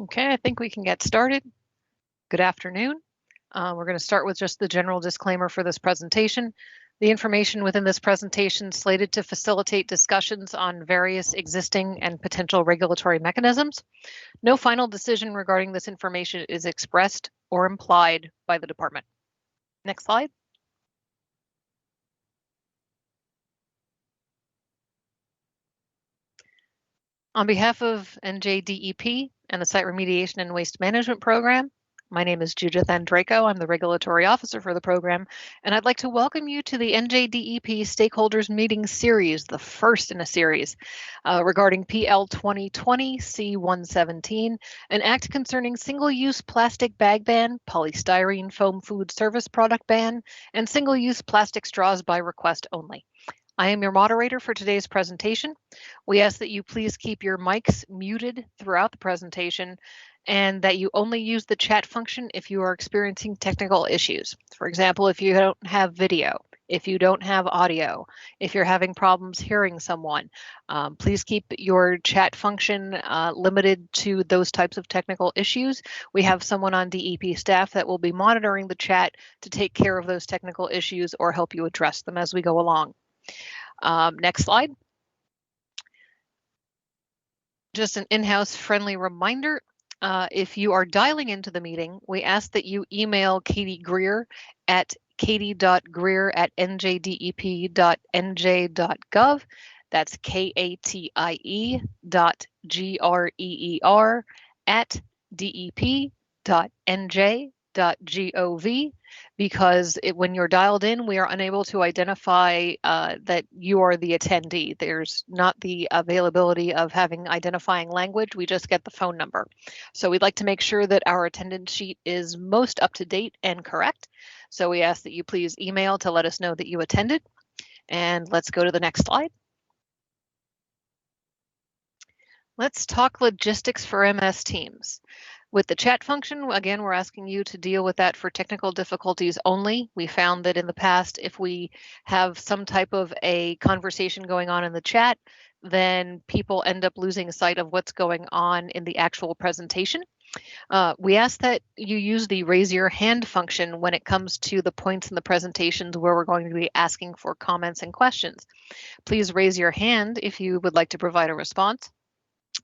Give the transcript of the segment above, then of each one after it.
Okay, I think we can get started. Good afternoon. We're going to start with just the general disclaimer for this presentation. The information within this presentation is slated to facilitate discussions on various existing and potential regulatory mechanisms. No final decision regarding this information is expressed or implied by the department. Next slide. On behalf of NJDEP and the Site Remediation and Waste Management Program, my name is Judith Andraco. I'm the regulatory officer for the program, and I'd like to welcome you to the NJDEP Stakeholders Meeting Series, the first in a series, regarding PL 2020-C117, an act concerning single-use plastic bag ban, polystyrene foam food service product ban, and single-use plastic straws by request only. I am your moderator for today's presentation. We ask that you please keep your mics muted throughout the presentation and that you only use the chat function if you are experiencing technical issues. For example, if you don't have video, if you don't have audio, if you're having problems hearing someone, please keep your chat function limited to those types of technical issues. We have someone on DEP staff that will be monitoring the chat to take care of those technical issues or help you address them as we go along. Next slide. Just an in-house friendly reminder, if you are dialing into the meeting, we ask that you email Katie Greer at katie.greer@njdep.nj.gov. That's KATIE.GREER at dep.nj.gov, because when you're dialed in, we are unable to identify that you are the attendee. There's not the availability of having identifying language. We just get the phone number. So we'd like to make sure that our attendance sheet is most up to date and correct. So we ask that you please email to let us know that you attended. And let's go to the next slide. Let's talk logistics for MS Teams. With the chat function, again, we're asking you to deal with that for technical difficulties only. We found that in the past, if we have some type of a conversation going on in the chat, then people end up losing sight of what's going on in the actual presentation. We ask that you use the raise your hand function when it comes to the points in the presentations where we're going to be asking for comments and questions. Please raise your hand if you would like to provide a response.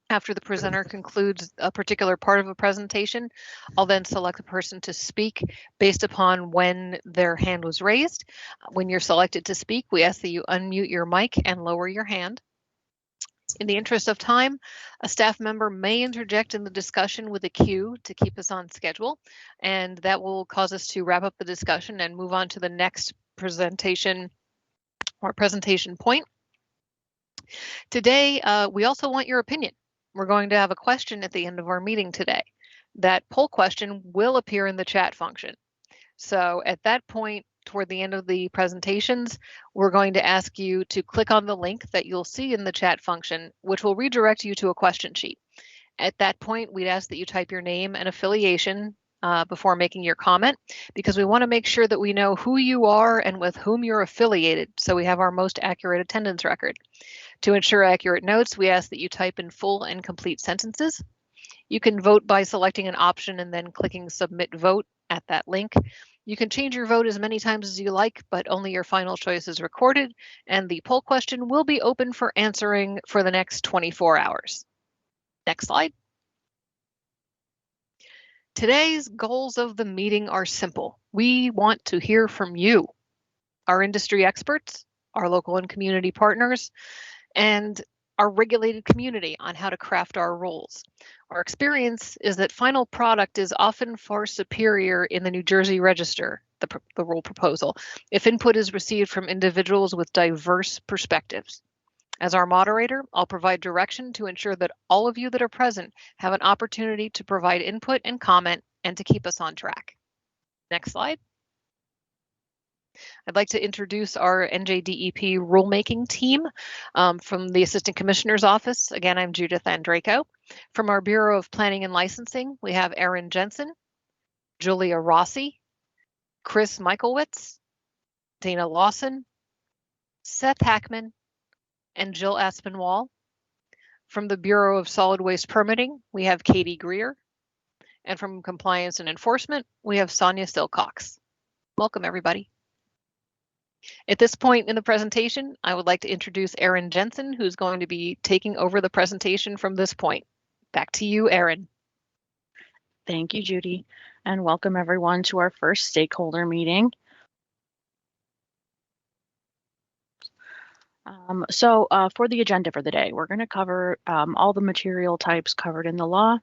After the presenter concludes a particular part of a presentation, I'll then select the person to speak based upon when their hand was raised. When you're selected to speak, we ask that you unmute your mic and lower your hand. In the interest of time, a staff member may interject in the discussion with a cue to keep us on schedule, and that will cause us to wrap up the discussion and move on to the next presentation or presentation point. Today, we also want your opinion. We're going to have a question at the end of our meeting today. That poll question will appear in the chat function. So at that point, toward the end of the presentations, we're going to ask you to click on the link that you'll see in the chat function, which will redirect you to a question sheet. At that point, we'd ask that you type your name and affiliation before making your comment, because we want to make sure that we know who you are and with whom you're affiliated, so we have our most accurate attendance record. To ensure accurate notes, we ask that you type in full and complete sentences. You can vote by selecting an option and then clicking submit vote at that link. You can change your vote as many times as you like, but only your final choice is recorded, and the poll question will be open for answering for the next 24 hours. Next slide. Today's goals of the meeting are simple. We want to hear from you, our industry experts, our local and community partners, and our regulated community on how to craft our rules. Our experience is that final product is often far superior in the New Jersey Register, the rule proposal, if input is received from individuals with diverse perspectives. As our moderator, I'll provide direction to ensure that all of you that are present have an opportunity to provide input and comment and to keep us on track. Next slide. I'd like to introduce our NJDEP rulemaking team from the Assistant Commissioner's Office. Again, I'm Judith Andraco. From our Bureau of Planning and Licensing, we have Erin Jensen, Julia Rossi, Chris Michaelwitz, Dana Lawson, Seth Hackman, and Jill Aspinwall. From the Bureau of Solid Waste Permitting, we have Katie Greer, And from Compliance and Enforcement, we have Sonia Silcox. Welcome, everybody. At this point in the presentation, I would like to introduce Erin Jensen, who's going to be taking over the presentation from this point. Back to you, Erin. Thank you, Judy, and welcome everyone to our first stakeholder meeting. For the agenda for the day, we're going to cover all the material types covered in the law.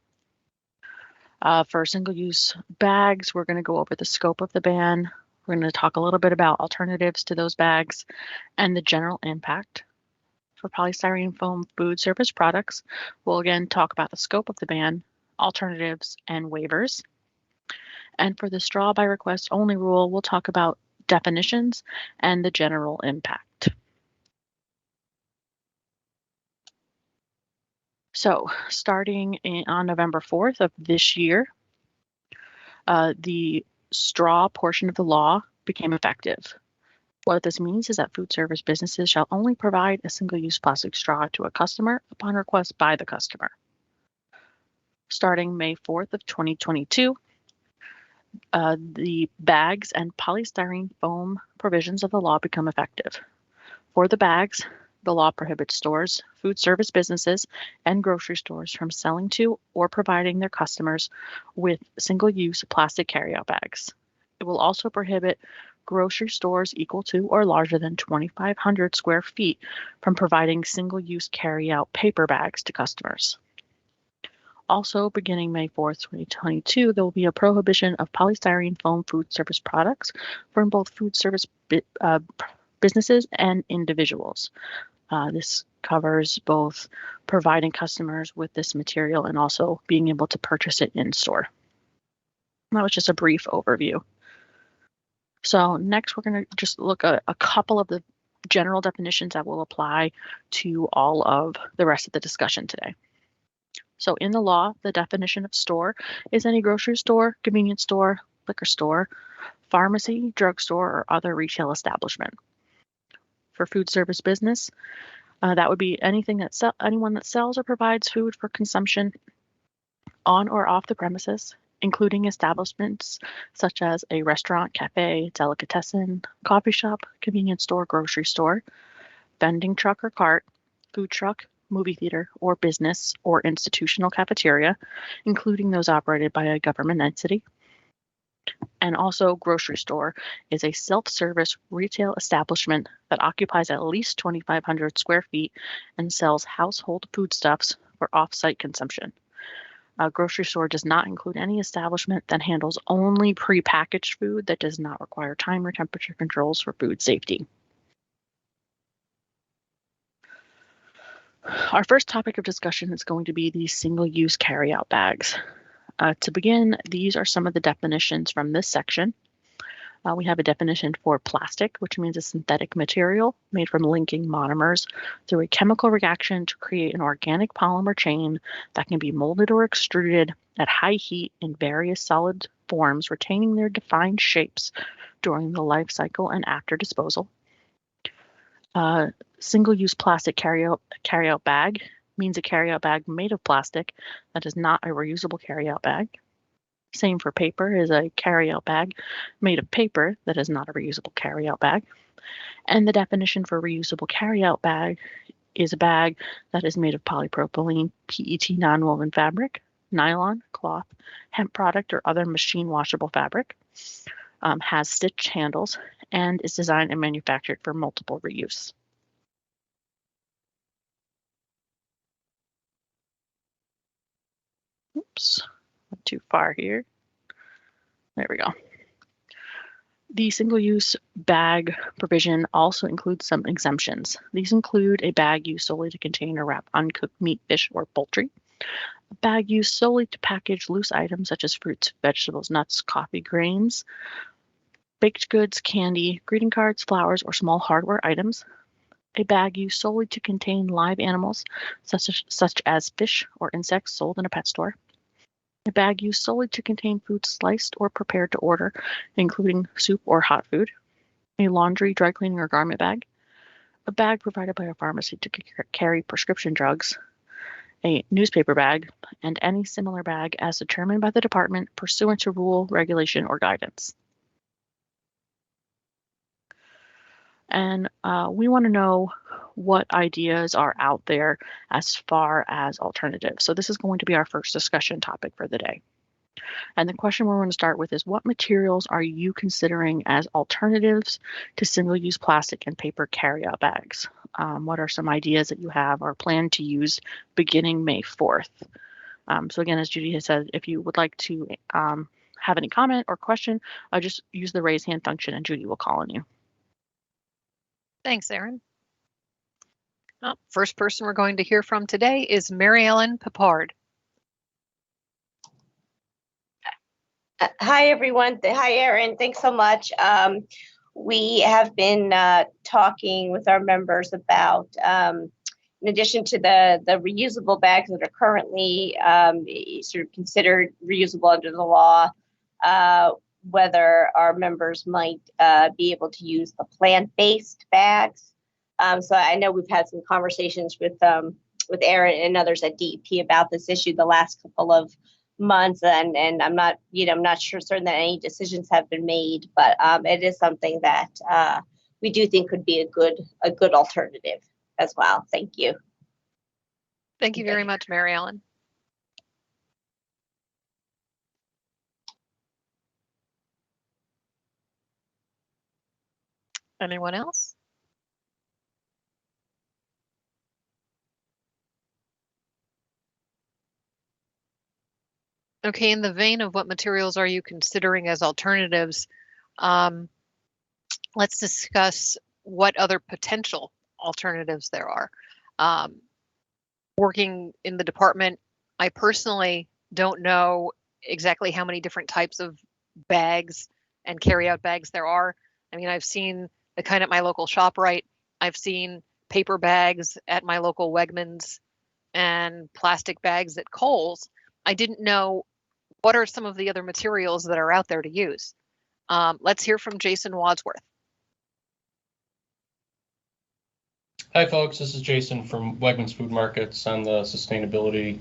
For single-use bags, we're going to go over the scope of the ban. We're going to talk a little bit about alternatives to those bags and the general impact. For polystyrene foam food service products, we'll again talk about the scope of the ban, alternatives, and waivers. And for the straw by request only rule, we'll talk about definitions and the general impact. So starting on November 4th of this year, the straw portion of the law became effective. What this means is that food service businesses shall only provide a single-use plastic straw to a customer upon request by the customer. Starting May 4th of 2022, the bags and polystyrene foam provisions of the law become effective. For the bags, the law prohibits stores, food service businesses, and grocery stores from selling to or providing their customers with single-use plastic carryout bags. It will also prohibit grocery stores equal to or larger than 2,500 square feet from providing single-use carryout paper bags to customers. Also, beginning May 4th, 2022, there will be a prohibition of polystyrene foam food service products for both food service businesses and individuals. This covers both providing customers with this material and also being able to purchase it in store. That was just a brief overview. So next, we're going to just look at a couple of the general definitions that will apply to all of the rest of the discussion today. So in the law, the definition of store is any grocery store, convenience store, liquor store, pharmacy, drugstore, or other retail establishment. For food service business, that would be anyone that sells or provides food for consumption on or off the premises, including establishments such as a restaurant, cafe, delicatessen, coffee shop, convenience store, grocery store, vending truck or cart, food truck, movie theater, or business or institutional cafeteria, including those operated by a government entity. And also, grocery store is a self-service retail establishment that occupies at least 2,500 square feet and sells household foodstuffs for off-site consumption. A grocery store does not include any establishment that handles only prepackaged food that does not require time or temperature controls for food safety. Our first topic of discussion is going to be the single-use carryout bags. To begin, these are some of the definitions from this section. We have a definition for plastic, which means a synthetic material made from linking monomers through a chemical reaction to create an organic polymer chain that can be molded or extruded at high heat in various solid forms, retaining their defined shapes during the life cycle and after disposal. Single-use plastic carryout bag means a carryout bag made of plastic that is not a reusable carryout bag. Same for paper, is a carryout bag made of paper that is not a reusable carryout bag. And the definition for reusable carryout bag is a bag that is made of polypropylene, PET nonwoven fabric, nylon, cloth, hemp product, or other machine washable fabric, has stitched handles, and is designed and manufactured for multiple reuse. Oops, went too far here. There we go. The single-use bag provision also includes some exemptions. These include a bag used solely to contain or wrap uncooked meat, fish, or poultry, a bag used solely to package loose items such as fruits, vegetables, nuts, coffee, grains, baked goods, candy, greeting cards, flowers, or small hardware items, a bag used solely to contain live animals such as fish or insects sold in a pet store, a bag used solely to contain food sliced or prepared to order, including soup or hot food, a laundry, dry cleaning, or garment bag, a bag provided by a pharmacy to carry prescription drugs, a newspaper bag, and any similar bag as determined by the department pursuant to rule, regulation, or guidance. And we want to know what ideas are out there as far as alternatives. So this is going to be our first discussion topic for the day. And the question we're going to start with is, what materials are you considering as alternatives to single-use plastic and paper carryout bags? What are some ideas that you have or plan to use beginning May 4th? So again, as Judy has said, if you would like to have any comment or question, just use the raise hand function and Judy will call on you. Thanks, Erin. First person we're going to hear from today is Mary Ellen Papard. Hi, everyone. Hi, Erin. Thanks so much. We have been talking with our members about, in addition to the reusable bags that are currently sort of considered reusable under the law, whether our members might be able to use the plant-based bags. So I know we've had some conversations with Erin and others at DEP about this issue the last couple of months, and I'm not certain that any decisions have been made, but it is something that we do think could be a good alternative as well. Thank you. Thank you very much, Mary Ellen. Anyone else? Okay, in the vein of what materials are you considering as alternatives, let's discuss what other potential alternatives there are. Working in the department, I personally don't know exactly how many different types of bags and carryout bags there are. I mean, I've seen the kind at my local ShopRite. I've seen paper bags at my local Wegmans and plastic bags at Kohl's. I didn't know what are some of the other materials that are out there to use. Let's hear from Jason Wadsworth. Hi folks, this is Jason from Wegmans Food Markets. I'm the sustainability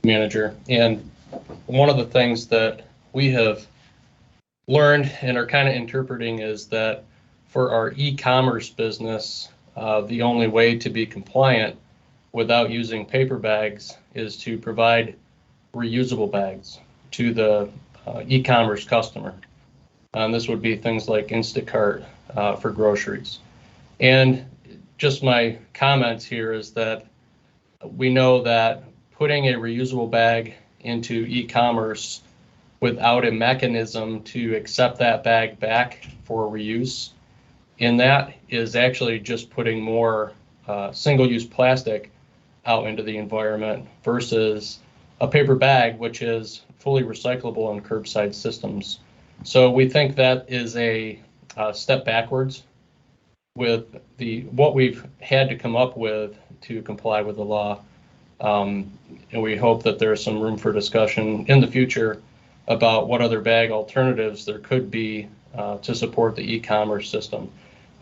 manager. And one of the things that we have learned and are kind of interpreting is that for our e-commerce business, the only way to be compliant without using paper bags is to provide reusable bags to the e-commerce customer. And this would be things like Instacart for groceries. And just my comments here is that we know that putting a reusable bag into e-commerce without a mechanism to accept that bag back for reuse, and that is actually just putting more single-use plastic out into the environment versus a paper bag, which is fully recyclable in curbside systems. So we think that is a step backwards with what we've had to come up with to comply with the law. And we hope that there's some room for discussion in the future about what other bag alternatives there could be to support the e-commerce system.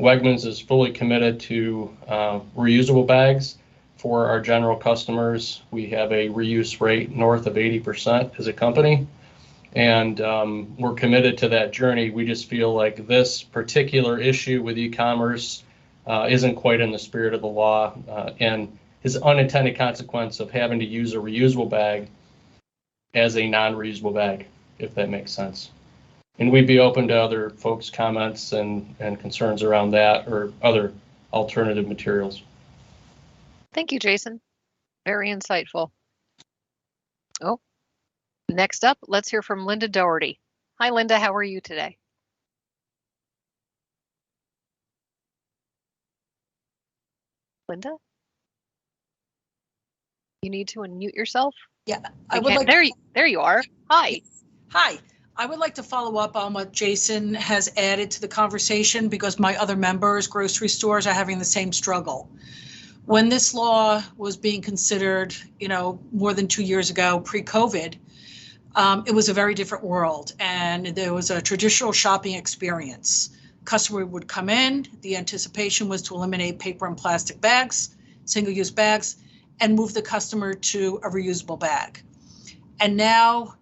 Wegmans is fully committed to reusable bags for our general customers. We have a reuse rate north of 80% as a company, and we're committed to that journey. We just feel like this particular issue with e-commerce isn't quite in the spirit of the law and is an unintended consequence of having to use a reusable bag as a non-reusable bag, if that makes sense. And we'd be open to other folks' comments and concerns around that or other alternative materials. Thank you, Jason. Very insightful. Oh, next up, let's hear from Linda Doherty. Hi, Linda. How are you today? Linda? You need to unmute yourself. Yeah, I would like. There you are. Hi. Hi. I would like to follow up on what Jason has added to the conversation because my other members, grocery stores, are having the same struggle. When this law was being considered, more than 2 years ago, pre-COVID, it was a very different world, and there was a traditional shopping experience. Customer would come in, the anticipation was to eliminate paper and plastic bags, single-use bags, and move the customer to a reusable bag. And now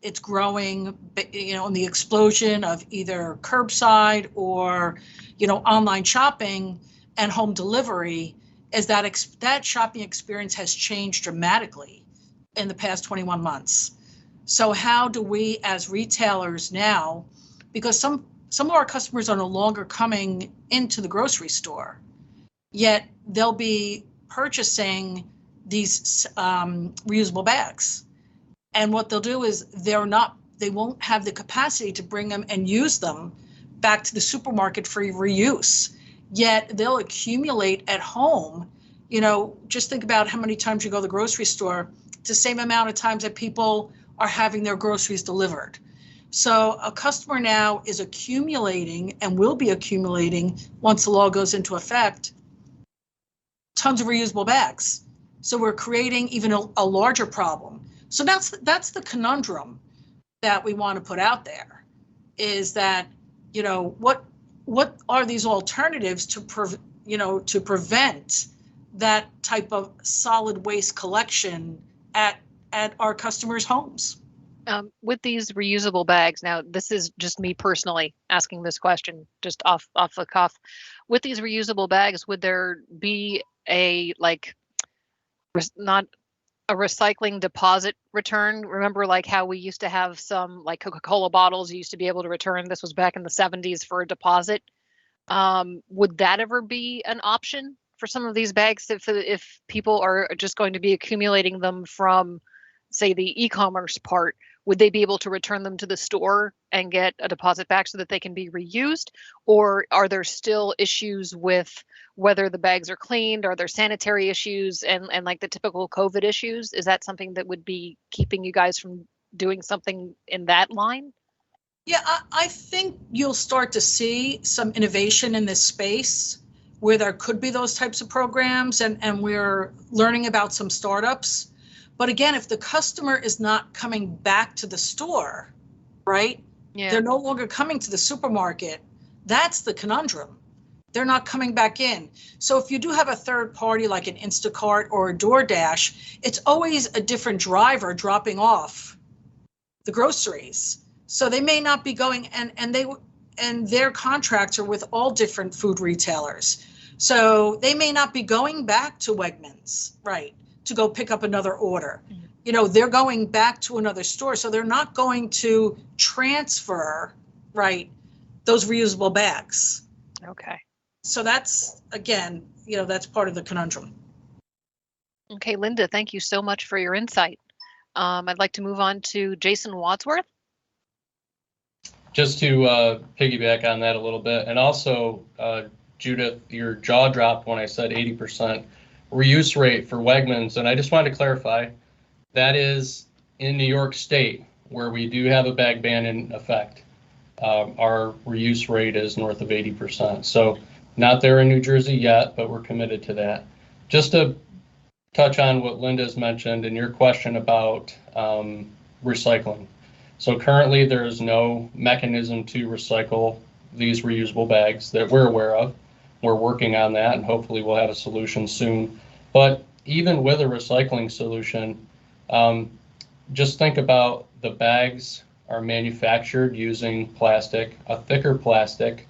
it's growing, in the explosion of either curbside or, online shopping and home delivery, is that shopping experience has changed dramatically in the past 21 months. So how do we as retailers now, because some of our customers are no longer coming into the grocery store, yet they'll be purchasing these reusable bags. And what they'll do is they won't have the capacity to bring them and use them back to the supermarket for reuse. Yet they'll accumulate at home. Just think about how many times you go to the grocery store. It's the same amount of times that people are having their groceries delivered. So a customer now is accumulating and will be accumulating, once the law goes into effect, tons of reusable bags. So we're creating even a larger problem. So that's the conundrum that we want to put out there, is that, what are these alternatives to prevent that type of solid waste collection at our customers' homes? With these reusable bags, now this is just me personally asking this question, just off the cuff. With these reusable bags, would there be not a recycling deposit return? Remember, how we used to have some Coca-Cola bottles you used to be able to return. This was back in the 70s for a deposit. Would that ever be an option for some of these bags if people are just going to be accumulating them from, say, the e-commerce part? Would they be able to return them to the store and get a deposit back so that they can be reused? Or are there still issues with whether the bags are cleaned? Are there sanitary issues and the typical COVID issues? Is that something that would be keeping you guys from doing something in that line? Yeah, I think you'll start to see some innovation in this space where there could be those types of programs, and we're learning about some startups. But again, if the customer is not coming back to the store, right? Yeah. They're no longer coming to the supermarket. That's the conundrum. They're not coming back in. So if you do have a third party like an Instacart or a DoorDash, it's always a different driver dropping off the groceries. So they may not be going, and their contracts are with all different food retailers. So they may not be going back to Wegmans, right, to go pick up another order. Mm-hmm. They're going back to another store. So they're not going to transfer, right, those reusable bags. Okay. So that's, again, that's part of the conundrum. Okay, Linda, thank you so much for your insight. I'd like to move on to Jason Wadsworth. Just to piggyback on that a little bit, and also, Judith, your jaw dropped when I said 80% reuse rate for Wegmans, and I just wanted to clarify, that is in New York State, where we do have a bag ban in effect. Our reuse rate is north of 80%. So not there in New Jersey yet, but we're committed to that. Just to touch on what Linda's mentioned in your question about recycling. So currently there is no mechanism to recycle these reusable bags that we're aware of. We're working on that, and hopefully we'll have a solution soon. But even with a recycling solution, just think about the bags are manufactured using plastic, a thicker plastic.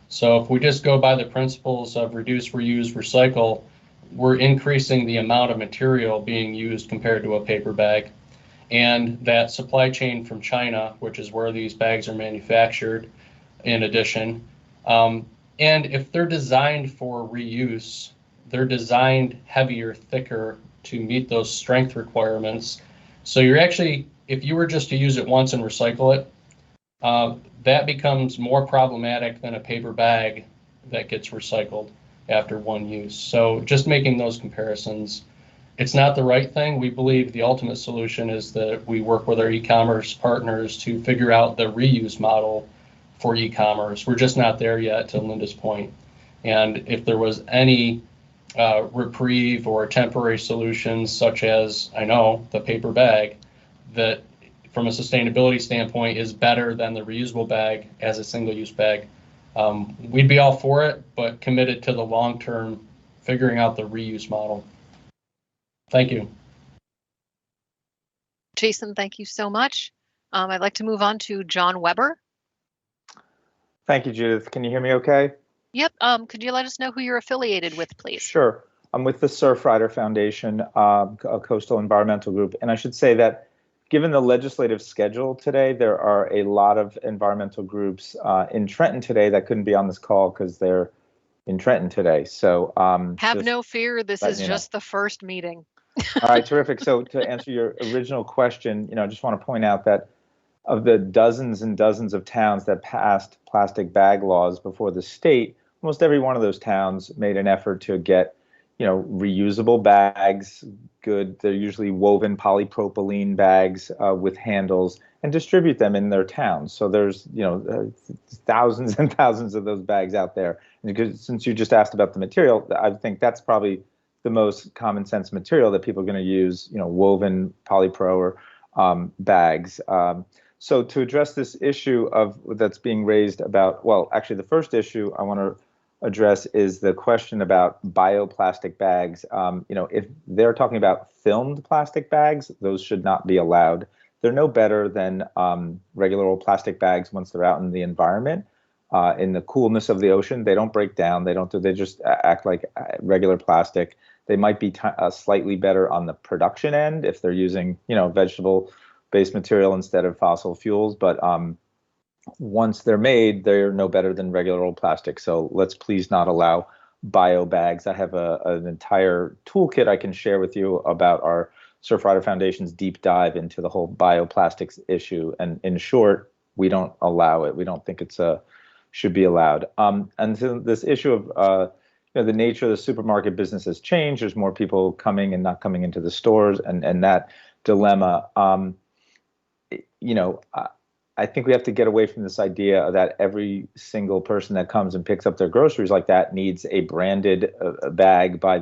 So if we just go by the principles of reduce, reuse, recycle, we're increasing the amount of material being used compared to a paper bag. And that supply chain from China, which is where these bags are manufactured, in addition, and if they're designed for reuse, they're designed heavier, thicker to meet those strength requirements. So you're actually, if you were just to use it once and recycle it, that becomes more problematic than a paper bag that gets recycled after one use. So just making those comparisons, it's not the right thing. We believe the ultimate solution is that we work with our e-commerce partners to figure out the reuse model for e-commerce. We're just not there yet, to Linda's point. And if there was any reprieve or temporary solutions, such as, I know, the paper bag, that from a sustainability standpoint is better than the reusable bag as a single-use bag, we'd be all for it, but committed to the long-term figuring out the reuse model. Thank you. Jason, thank you so much. I'd like to move on to John Weber. Thank you, Judith. Can you hear me okay? Yep. Could you let us know who you're affiliated with, please? Sure. I'm with the Surfrider Foundation, a coastal environmental group. And I should say that given the legislative schedule today, there are a lot of environmental groups in Trenton today that couldn't be on this call because they're in Trenton today. So have no fear. This is just the first meeting. All right, terrific. So to answer your original question, I just want to point out that of the dozens and dozens of towns that passed plastic bag laws before the state, almost every one of those towns made an effort to get, reusable bags, good. They're usually woven polypropylene bags with handles, and distribute them in their towns. So there's, thousands and thousands of those bags out there. And because since you just asked about the material, I think that's probably the most common sense material that people are going to use, woven polypro or bags. So to address this issue that's being raised about, well, actually the first issue I want to address is the question about bioplastic bags. If they're talking about filmed plastic bags, those should not be allowed. They're no better than regular old plastic bags once they're out in the environment. In the coolness of the ocean, they don't break down. They just act like regular plastic. They might be slightly better on the production end if they're using, vegetable-based material instead of fossil fuels. But once they're made, they're no better than regular old plastic. So let's please not allow bio bags. I have an entire toolkit I can share with you about our Surfrider Foundation's deep dive into the whole bioplastics issue. And in short, we don't allow it. We don't think it's should be allowed. And so this issue of the nature of the supermarket business has changed. There's more people coming and not coming into the stores, and that dilemma. I think we have to get away from this idea that every single person that comes and picks up their groceries like that needs a branded bag by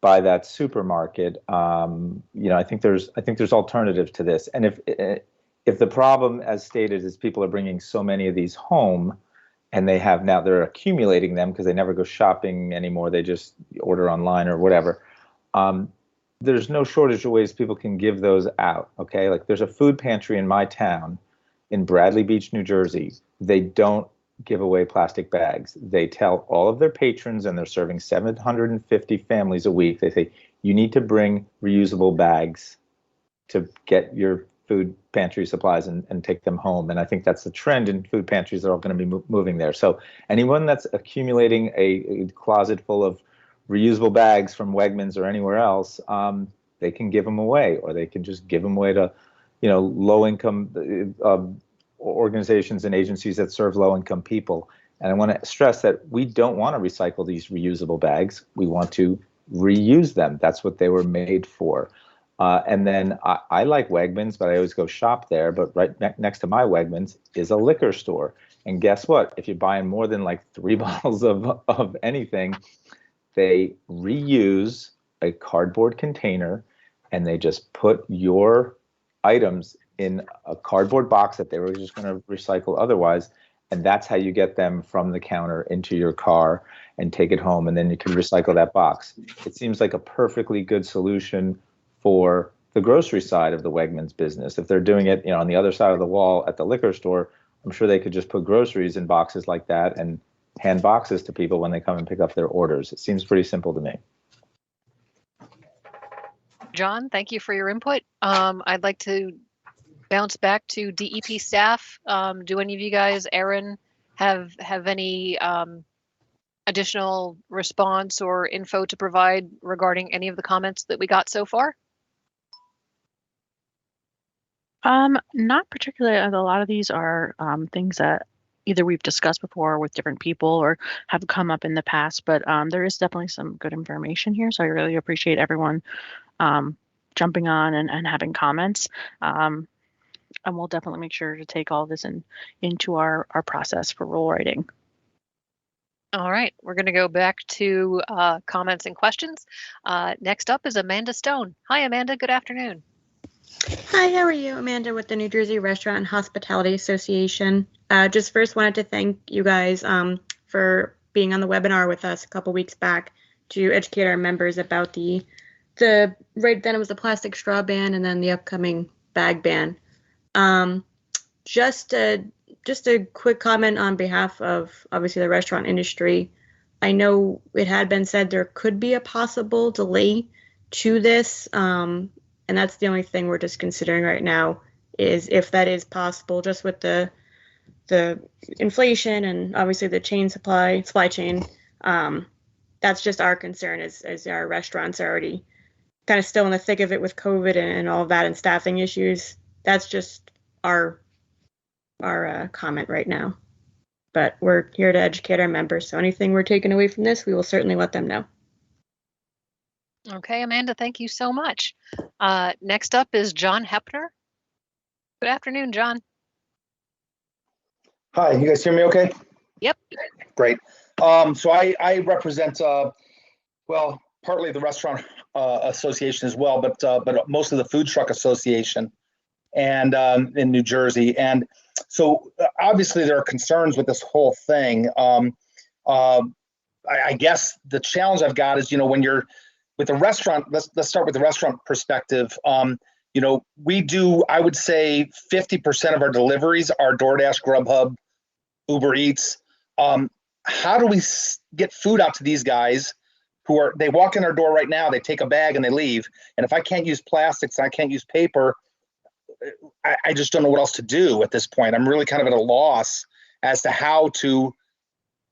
that supermarket. I think there's alternatives to this. And if the problem, as stated, is people are bringing so many of these home, and they're accumulating them because they never go shopping anymore. They just order online or whatever. There's no shortage of ways people can give those out. Okay. Like there's a food pantry in my town in Bradley Beach, New Jersey. They don't give away plastic bags. They tell all of their patrons, and they're serving 750 families a week. They say, you need to bring reusable bags to get your food pantry supplies and take them home. And I think that's the trend in food pantries. They're all going to be moving there. So anyone that's accumulating a closet full of reusable bags from Wegmans or anywhere else, they can give them away, or they can just give them away to, low-income organizations and agencies that serve low-income people. And I want to stress that we don't want to recycle these reusable bags. We want to reuse them. That's what they were made for. And then I like Wegmans, but I always go shop there. But right next to my Wegmans is a liquor store. And guess what? If you're buying more than like 3 bottles of anything, they reuse a cardboard container, and they just put your items in a cardboard box that they were just going to recycle otherwise. And that's how you get them from the counter into your car and take it home. And then you can recycle that box. It seems like a perfectly good solution for the grocery side of the Wegmans business. If they're doing it, on the other side of the wall at the liquor store, I'm sure they could just put groceries in boxes like that and hand boxes to people when they come and pick up their orders. It seems pretty simple to me. John, thank you for your input. I'd like to bounce back to DEP staff. Do any of you guys, Erin, have any additional response or info to provide regarding any of the comments that we got so far? Not particularly. A lot of these are things that either we've discussed before with different people or have come up in the past, but there is definitely some good information here. So I really appreciate everyone jumping on and having comments. And we'll definitely make sure to take all this into our process for rule writing. All right, we're going to go back to comments and questions. Next up is Amanda Stone. Hi, Amanda. Good afternoon. Hi, how are you? Amanda with the New Jersey Restaurant and Hospitality Association. Just first wanted to thank you guys for being on the webinar with us a couple weeks back to educate our members about the right then it was the plastic straw ban and then the upcoming bag ban. Just a quick comment on behalf of obviously the restaurant industry. I know it had been said there could be a possible delay to this, and that's the only thing we're just considering right now is if that is possible, just with the inflation and obviously the supply chain. That's just our concern as our restaurants are already kind of still in the thick of it with COVID and all of that and staffing issues. That's just our comment right now. But we're here to educate our members. So anything we're taking away from this, we will certainly let them know. Okay, Amanda, thank you so much. Next up is John Hepner. Good afternoon, John. Hi, you guys hear me okay? Yep. Great. So I represent, well, partly the restaurant association as well, but mostly the food truck association and in New Jersey. And so obviously there are concerns with this whole thing. I guess the challenge I've got is, when you're with the restaurant, let's start with the restaurant perspective. We do, I would say 50% of our deliveries are DoorDash, Grubhub, Uber Eats. How do we get food out to these guys they walk in our door right now, they take a bag and they leave. And if I can't use plastics and I can't use paper, I just don't know what else to do at this point. I'm really kind of at a loss as to how to,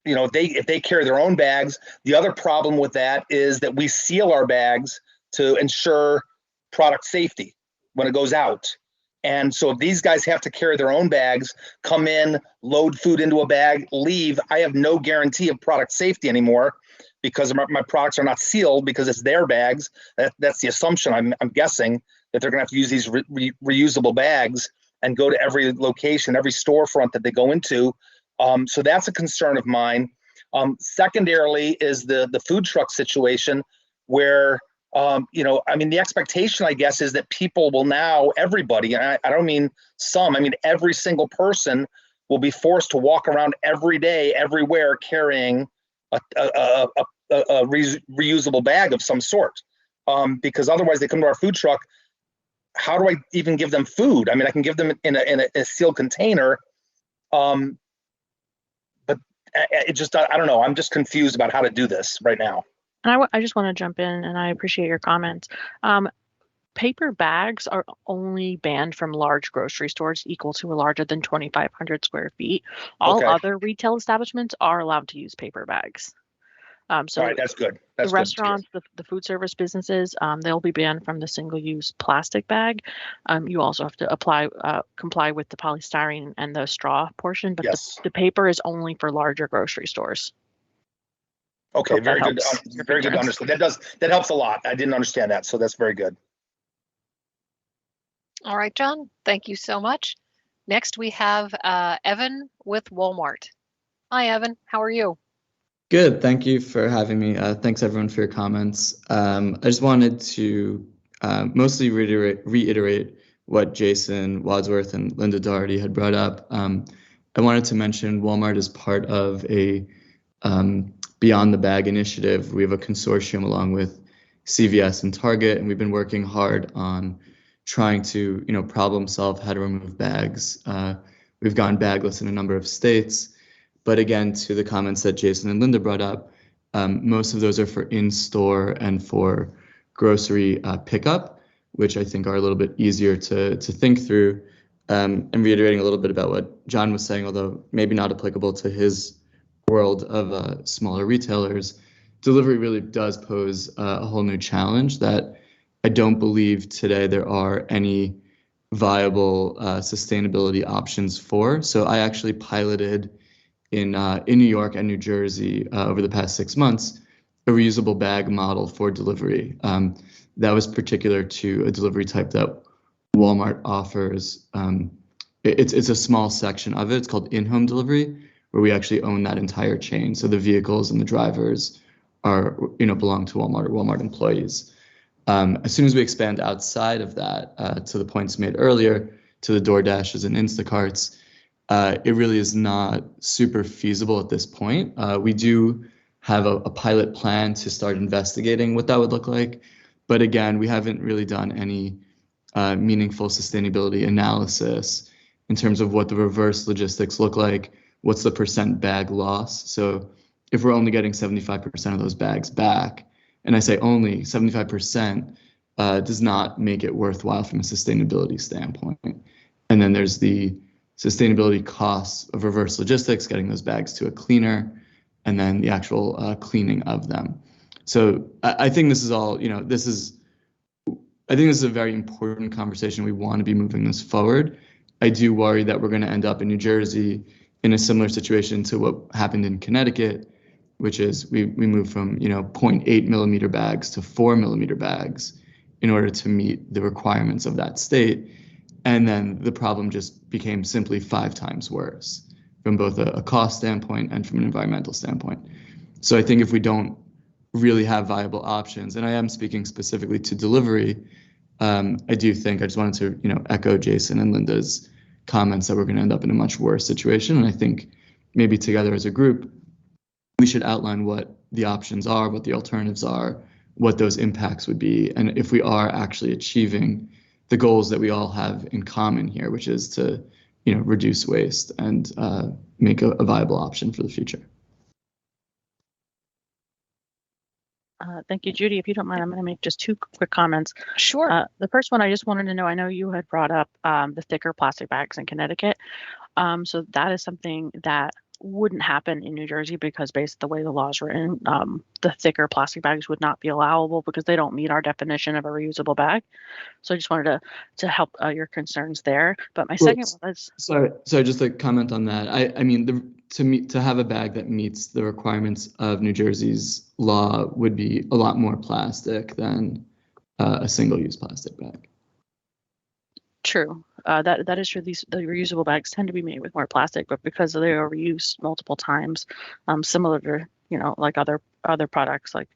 if they carry their own bags. The other problem with that is that we seal our bags to ensure product safety when it goes out. And so if these guys have to carry their own bags, come in, load food into a bag, leave, I have no guarantee of product safety anymore because my products are not sealed because it's their bags. That's the assumption, I'm guessing, that they're going to have to use these reusable bags and go to every location, every storefront that they go into. So that's a concern of mine. Secondarily is the food truck situation where, the expectation, I guess, is that people will now, everybody, and I don't mean some, I mean every single person will be forced to walk around every day, everywhere, carrying a reusable bag of some sort. Because otherwise they come to our food truck, how do I even give them food? I mean, I can give them in a sealed container, but it just, I don't know. I'm just confused about how to do this right now. And I just want to jump in, and I appreciate your comments. Paper bags are only banned from large grocery stores equal to or larger than 2,500 square feet. All other retail establishments are allowed to use paper bags. So all right, that's good. That's the restaurants, the food service businesses, they'll be banned from the single-use plastic bag. You also have to comply with the polystyrene and the straw portion, but yes, the paper is only for larger grocery stores. Okay, very good. Very good to understand. That helps a lot. I didn't understand that, so that's very good. All right, John, thank you so much. Next, we have Evan with Walmart. Hi, Evan. How are you? Good. Thank you for having me. Thanks, everyone, for your comments. I just wanted to mostly reiterate what Jason Wadsworth and Linda Doherty had brought up. I wanted to mention Walmart is part of a Beyond the Bag initiative. We have a consortium along with CVS and Target, and we've been working hard on trying to, problem solve how to remove bags. We've gone bagless in a number of states, but again, to the comments that Jason and Linda brought up, most of those are for in-store and for grocery pickup, which I think are a little bit easier to think through. And reiterating a little bit about what John was saying, although maybe not applicable to his world of smaller retailers, delivery really does pose a whole new challenge that I don't believe today there are any viable sustainability options for. So I actually piloted in New York and New Jersey over the past 6 months a reusable bag model for delivery. That was particular to a delivery type that Walmart offers. It's a small section of it. It's called in-home delivery, where we actually own that entire chain. So the vehicles and the drivers are, belong to Walmart or Walmart employees. As soon as we expand outside of that, to the points made earlier, to the DoorDashes and Instacarts, it really is not super feasible at this point. We do have a pilot plan to start investigating what that would look like, But again, we haven't really done any meaningful sustainability analysis in terms of what the reverse logistics look like, what's the percent bag loss. So if we're only getting 75% of those bags back, and I say only 75%, does not make it worthwhile from a sustainability standpoint. And then there's the sustainability costs of reverse logistics, getting those bags to a cleaner, and then the actual cleaning of them. So I think this is all, I think this is a very important conversation. We want to be moving this forward. I do worry that we're going to end up in New Jersey in a similar situation to what happened in Connecticut, which is we moved from 0.8 millimeter bags to 4 millimeter bags in order to meet the requirements of that state. And then the problem just became simply 5 times worse from both a cost standpoint and from an environmental standpoint. So I think if we don't really have viable options, and I am speaking specifically to delivery, I just wanted to echo Jason and Linda's comments that we're going to end up in a much worse situation. And I think maybe together as a group, we should outline what the options are, what the alternatives are, what those impacts would be, and if we are actually achieving the goals that we all have in common here, which is to reduce waste and make a viable option for the future. Thank you, Judy. If you don't mind, I'm going to make just 2 quick comments. Sure. The first one, I just wanted to know, I know you had brought up the thicker plastic bags in Connecticut. So that is something that wouldn't happen in New Jersey because based on the way the laws were written, the thicker plastic bags would not be allowable because they don't meet our definition of a reusable bag. So I just wanted to help your concerns there. But my second one is sorry, just to comment on that. I mean, to have a bag that meets the requirements of New Jersey's law would be a lot more plastic than a single-use plastic bag. True. That is true. The reusable bags tend to be made with more plastic, but because they are reused multiple times, similar to like other products like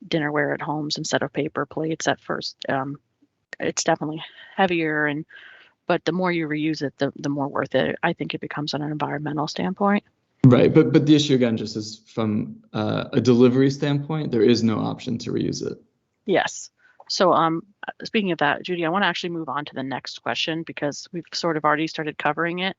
dinnerware at homes instead of paper plates at first, it's definitely heavier, but the more you reuse it, the more worth it I think it becomes on an environmental standpoint. Right, but the issue again just is from a delivery standpoint, there is no option to reuse it. Yes. So speaking of that, Judy, I want to actually move on to the next question because we've sort of already started covering it.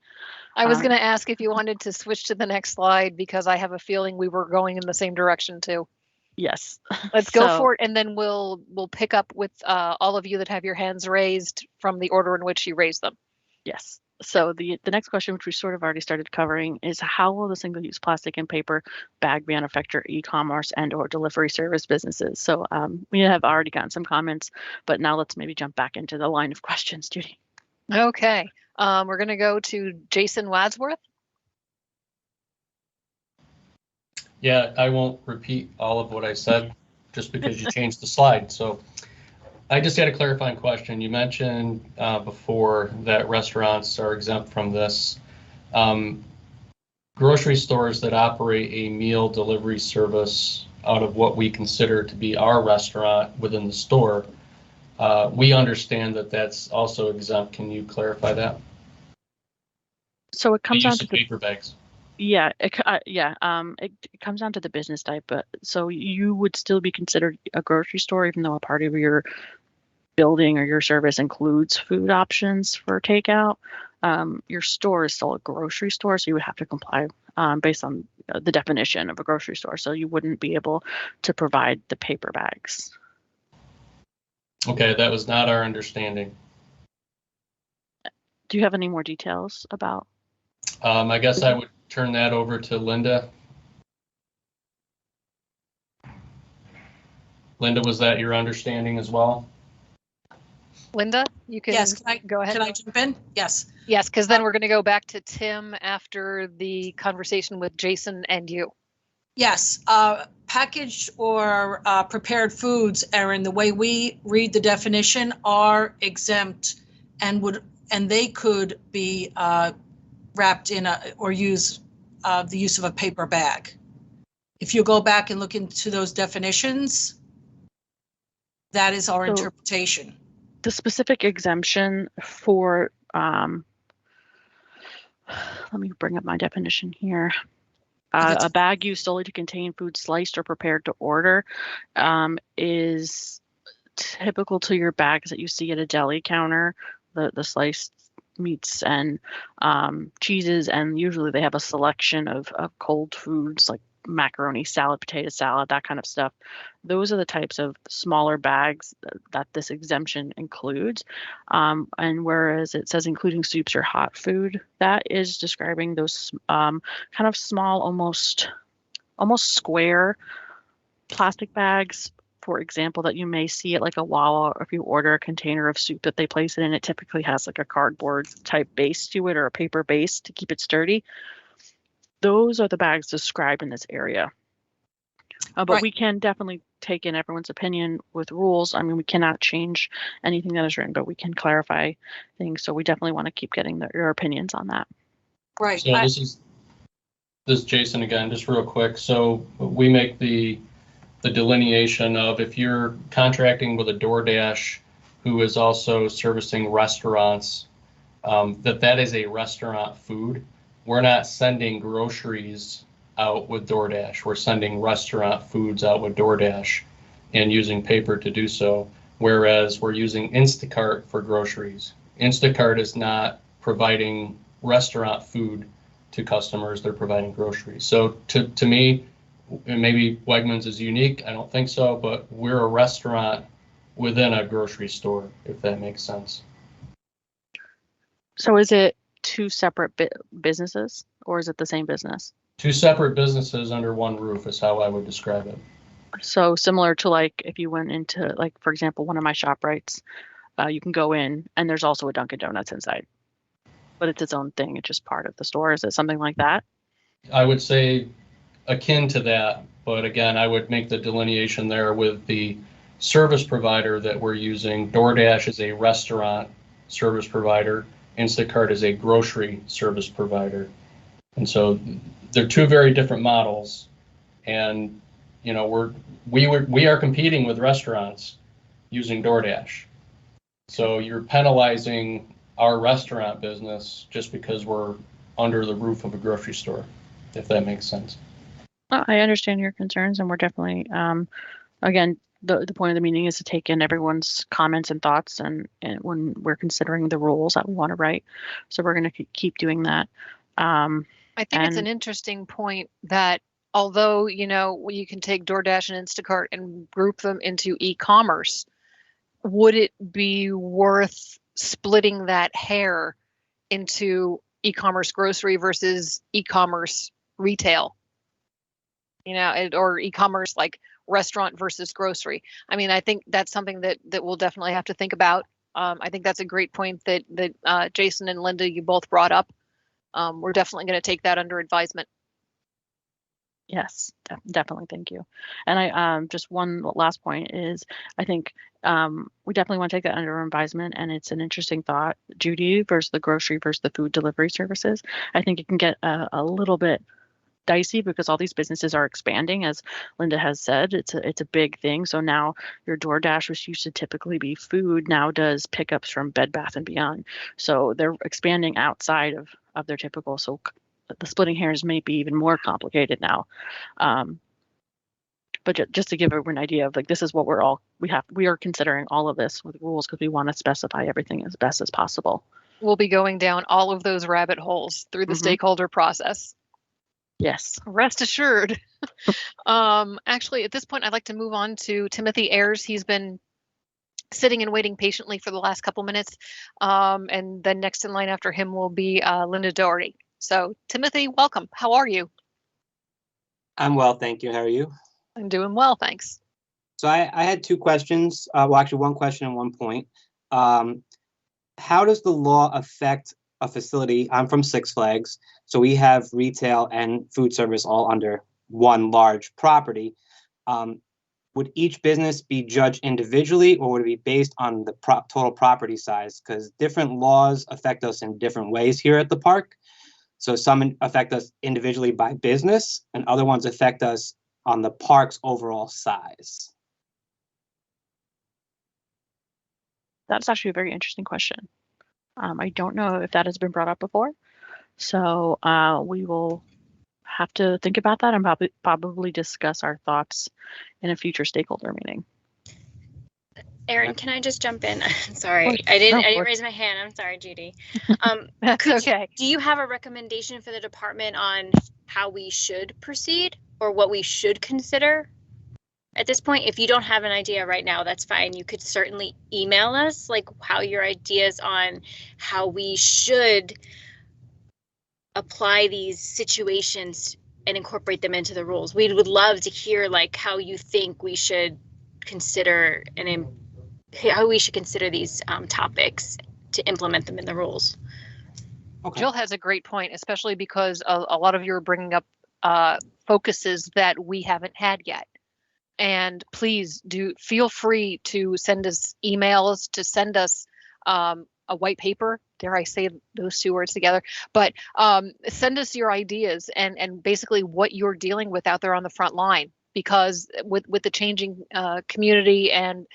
I was going to ask if you wanted to switch to the next slide because I have a feeling we were going in the same direction too. Yes. Let's go for it, and then we'll pick up with all of you that have your hands raised from the order in which you raised them. Yes. So the next question, which we sort of already started covering, is how will the single-use plastic and paper bag ban affect your e-commerce and or delivery service businesses? So we have already gotten some comments, but now let's maybe jump back into the line of questions, Judy. Okay. We're going to go to Jason Wadsworth. Yeah, I won't repeat all of what I said just because you changed the slide. So I just had a clarifying question. You mentioned before that restaurants are exempt from this. Grocery stores that operate a meal delivery service out of what we consider to be our restaurant within the store, we understand that that's also exempt. Can you clarify that? So it comes down to the paper bags. Yeah, it comes down to the business type, but so you would still be considered a grocery store, even though a part of your building or your service includes food options for takeout. Your store is still a grocery store, so you would have to comply based on the definition of a grocery store. So you wouldn't be able to provide the paper bags. Okay, that was not our understanding. Do you have any more details about? I guess I would turn that over to Linda. Linda, was that your understanding as well? Linda, you can, yes, go ahead. Can I jump in? Yes. Yes, because then we're going to go back to Tim after the conversation with Jason and you. Yes, packaged or prepared foods, Erin, the way we read the definition are exempt and they could be wrapped in or use the use of a paper bag. If you go back and look into those definitions, that is our interpretation. The specific exemption for, let me bring up my definition here. A bag used solely to contain food sliced or prepared to order is typical to your bags that you see at a deli counter, the sliced meats and cheeses, and usually they have a selection of cold foods like macaroni salad, potato salad, that kind of stuff. Those are the types of smaller bags that this exemption includes. And whereas it says including soups or hot food, that is describing those kind of small, almost square plastic bags, for example, that you may see at like a Wawa, or if you order a container of soup that they place it in, it typically has like a cardboard type base to it or a paper base to keep it sturdy. Those are the bags described in this area. But Right. we can definitely take in everyone's opinion with rules. I mean, we cannot change anything that is written, but we can clarify things. So we definitely want to keep getting your opinions on that. Right. So this is Jason again, just real quick. So we make the delineation of if you're contracting with a DoorDash who is also servicing restaurants, that is a restaurant food. We're not sending groceries out with DoorDash. We're sending restaurant foods out with DoorDash and using paper to do so. Whereas we're using Instacart for groceries. Instacart is not providing restaurant food to customers, they're providing groceries. So to me, and maybe Wegmans is unique, I don't think so, but we're a restaurant within a grocery store, if that makes sense. So is it two separate businesses, or is it the same business? Two separate businesses under one roof is how I would describe it. So similar to like if you went into, like, for example, one of my ShopRites, you can go in and there's also a Dunkin' Donuts inside, but it's its own thing. It's just part of the store. Is it something like that? I would say akin to that, but again, I would make the delineation there with the service provider that we're using. DoorDash is a restaurant service provider. Instacart is a grocery service provider. And so they're two very different models. And, you know, we are competing with restaurants using DoorDash. So you're penalizing our restaurant business just because we're under the roof of a grocery store, if that makes sense. I understand your concerns, and we're definitely, again, the point of the meeting is to take in everyone's comments and thoughts, and when we're considering the rules that we want to write. So we're going to keep doing that. I think it's an interesting point that although, you know, you can take DoorDash and Instacart and group them into e-commerce, would it be worth splitting that hair into e-commerce grocery versus e-commerce retail? You know, or e-commerce like restaurant versus grocery. I mean, I think that's something that we'll definitely have to think about. I think that's a great point that Jason and Linda, you both brought up. We're definitely going to take that under advisement. Yes, definitely. Thank you. And I just one last point is I think we definitely want to take that under advisement, and it's an interesting thought, Judy, versus the grocery versus the food delivery services. I think it can get a little bit dicey because all these businesses are expanding, as Linda has said. It's a big thing. So now your DoorDash, which used to typically be food, now does pickups from Bed Bath & Beyond. So they're expanding outside of their typical. So the splitting hairs may be even more complicated now. But just to give everyone an idea of like, this is what we are considering all of this with rules because we want to specify everything as best as possible. We'll be going down all of those rabbit holes through the stakeholder process. Yes. Rest assured. Actually, at this point, I'd like to move on to Timothy Ayers. He's been sitting and waiting patiently for the last couple minutes. And then next in line after him will be Linda Doherty. So Timothy, welcome. How are you? I'm well, thank you. How are you? I'm doing well, thanks. So I had two questions. Well, actually one question and one point. How does the law affect a facility? I'm from Six Flags, so we have retail and food service all under one large property. Would each business be judged individually, or would it be based on the total property size? Because different laws affect us in different ways here at the park. So some affect us individually by business, and other ones affect us on the park's overall size. That's actually a very interesting question. I don't know if that has been brought up before. So we will have to think about that and probably discuss our thoughts in a future stakeholder meeting. Erin, can I just jump in? Sorry, I didn't raise my hand. I'm sorry, Judy. That's okay. Do you have a recommendation for the department on how we should proceed or what we should consider at this point? If you don't have an idea right now, that's fine. You could certainly email us like how your ideas on how we should apply these situations and incorporate them into the rules. We would love to hear like how you think we should consider and how we should consider these topics to implement them in the rules. Okay. Jill has a great point, especially because a lot of you are bringing up focuses that we haven't had yet. And please do feel free to send us emails, to send us a white paper. Dare I say those two words together? But send us your ideas and basically what you're dealing with out there on the front line. Because with the changing community and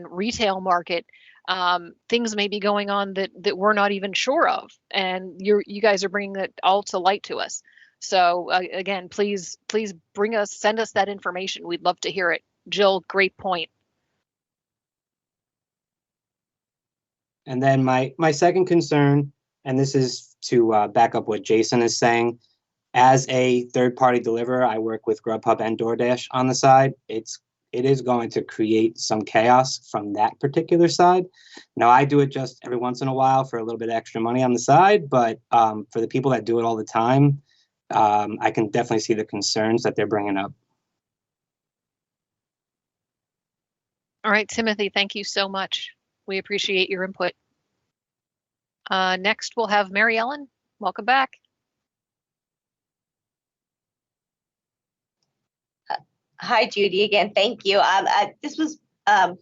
retail market, things may be going on that we're not even sure of, and you guys are bringing it all to light to us. So again, please send us that information. We'd love to hear it. Jill, great point. And then my second concern, and this is to back up what Jason is saying, as a third-party deliverer, I work with Grubhub and DoorDash on the side. It is going to create some chaos from that particular side. Now, I do it just every once in a while for a little bit of extra money on the side, but for the people that do it all the time, I can definitely see the concerns that they're bringing up. All right, Timothy, thank you so much. We appreciate your input. Next, we'll have Mary Ellen. Welcome back. Hi, Judy, again, thank you. This was to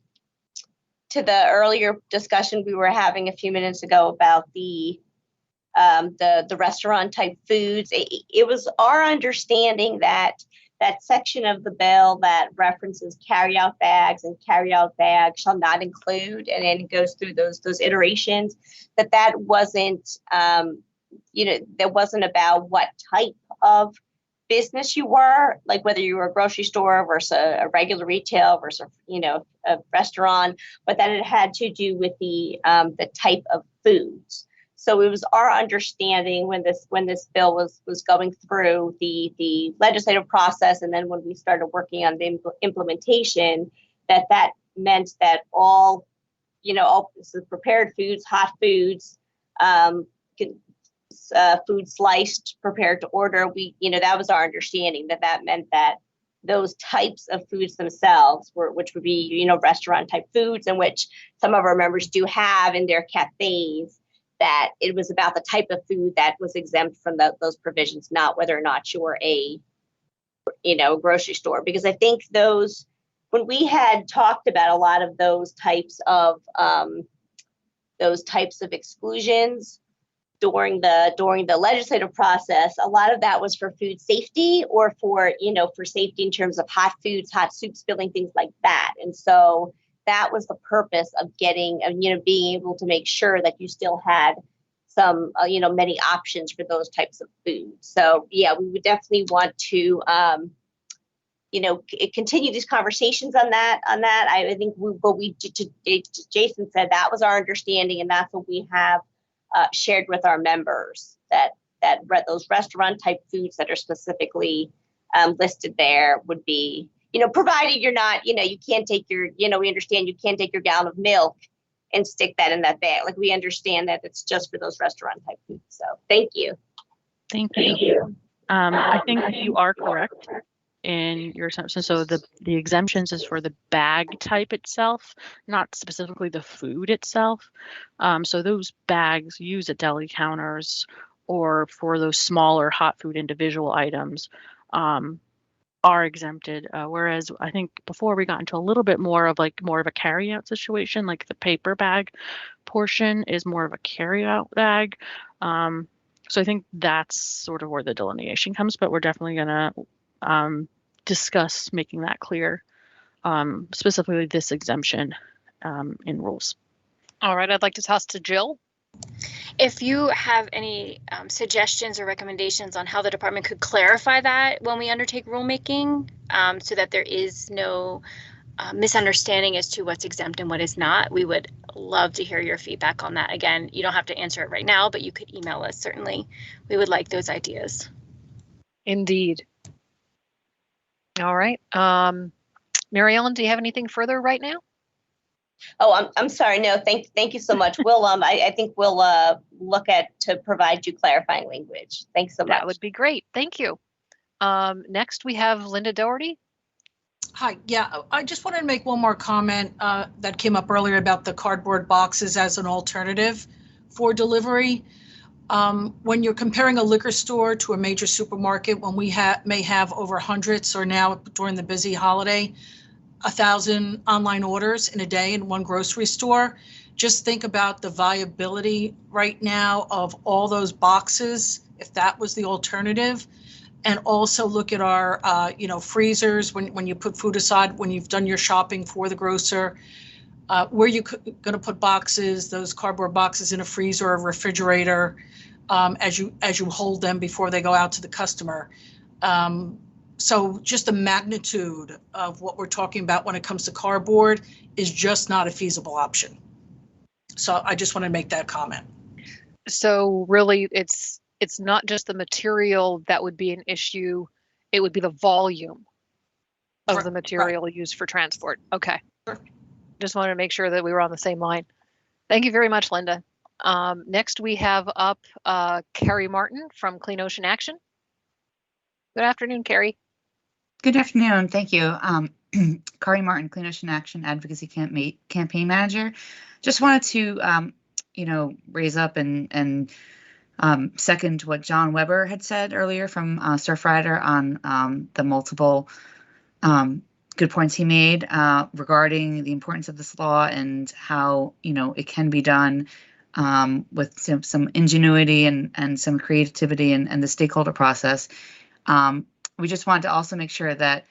the earlier discussion we were having a few minutes ago about the restaurant type foods. It was our understanding that that section of the bill that references carryout bags and carryout bags shall not include, and then it goes through those iterations, that wasn't, that wasn't about what type of business you were, like whether you were a grocery store versus a regular retail versus, a restaurant, but that it had to do with the type of foods. So it was our understanding when this bill was going through the legislative process, and then when we started working on the implementation, that meant that all prepared foods, hot foods, food sliced, prepared to order. That was our understanding, that meant that those types of foods themselves which would be, restaurant type foods, and which some of our members do have in their cafes, that it was about the type of food that was exempt from those provisions, not whether or not you were a grocery store. Because I think when we had talked about a lot of those types of exclusions during the legislative process, a lot of that was for food safety, or for safety in terms of hot foods, hot soup spilling, things like that. And so that was the purpose of getting, being able to make sure that you still had some, many options for those types of foods. So yeah, we would definitely want to, continue these conversations on that. I think Jason said that was our understanding, and that's what we have shared with our members, that those restaurant type foods that are specifically listed there would be, provided you're not, you can't take your, we understand you can't take your gallon of milk and stick that in that bag. Like, we understand that it's just for those restaurant type foods. So thank you. Thank you. I think you are correct in your assumption. So the exemptions is for the bag type itself, not specifically the food itself. So those bags used at deli counters or for those smaller hot food individual items are exempted. Whereas I think before we got into a little bit more of a carry out situation, like the paper bag portion is more of a carry out bag. So I think that's sort of where the delineation comes, but we're definitely going to discuss making that clear, specifically this exemption in rules. All right, I'd like to toss to Jill. If you have any suggestions or recommendations on how the department could clarify that when we undertake rulemaking, so that there is no misunderstanding as to what's exempt and what is not, we would love to hear your feedback on that. Again, you don't have to answer it right now, but you could email us. Certainly, we would like those ideas. Indeed. All right. Mary Ellen, do you have anything further right now? Oh, I'm sorry. No, thank you so much. We'll I think we'll look to provide you clarifying language. Thanks so much. That would be great. Thank you. Next we have Linda Doherty. Hi. Yeah, I just wanted to make one more comment that came up earlier about the cardboard boxes as an alternative for delivery. When you're comparing a liquor store to a major supermarket, when we may have over hundreds, or now during the busy holiday, 1,000 online orders in a day in one grocery store, just think about the viability right now of all those boxes, if that was the alternative. And also look at our, freezers when you put food aside, when you've done your shopping for the grocer, where you going to put boxes, those cardboard boxes in a freezer or refrigerator, as you hold them before they go out to the customer. So just the magnitude of what we're talking about when it comes to cardboard is just not a feasible option. So I just want to make that comment. So really, it's not just the material that would be an issue, it would be the volume of the material used for transport. Okay. Sure. Just wanted to make sure that we were on the same line. Thank you very much, Linda. Next we have up Carrie Martin from Clean Ocean Action. Good afternoon, Carrie. Good afternoon. Thank you. Carrie Martin, Clean Ocean Action Advocacy Campaign Manager. Just wanted to, raise up and second what John Weber had said earlier from Surfrider on the multiple good points he made regarding the importance of this law and how, it can be done with some ingenuity and some creativity and the stakeholder process. We just wanted to also make sure that,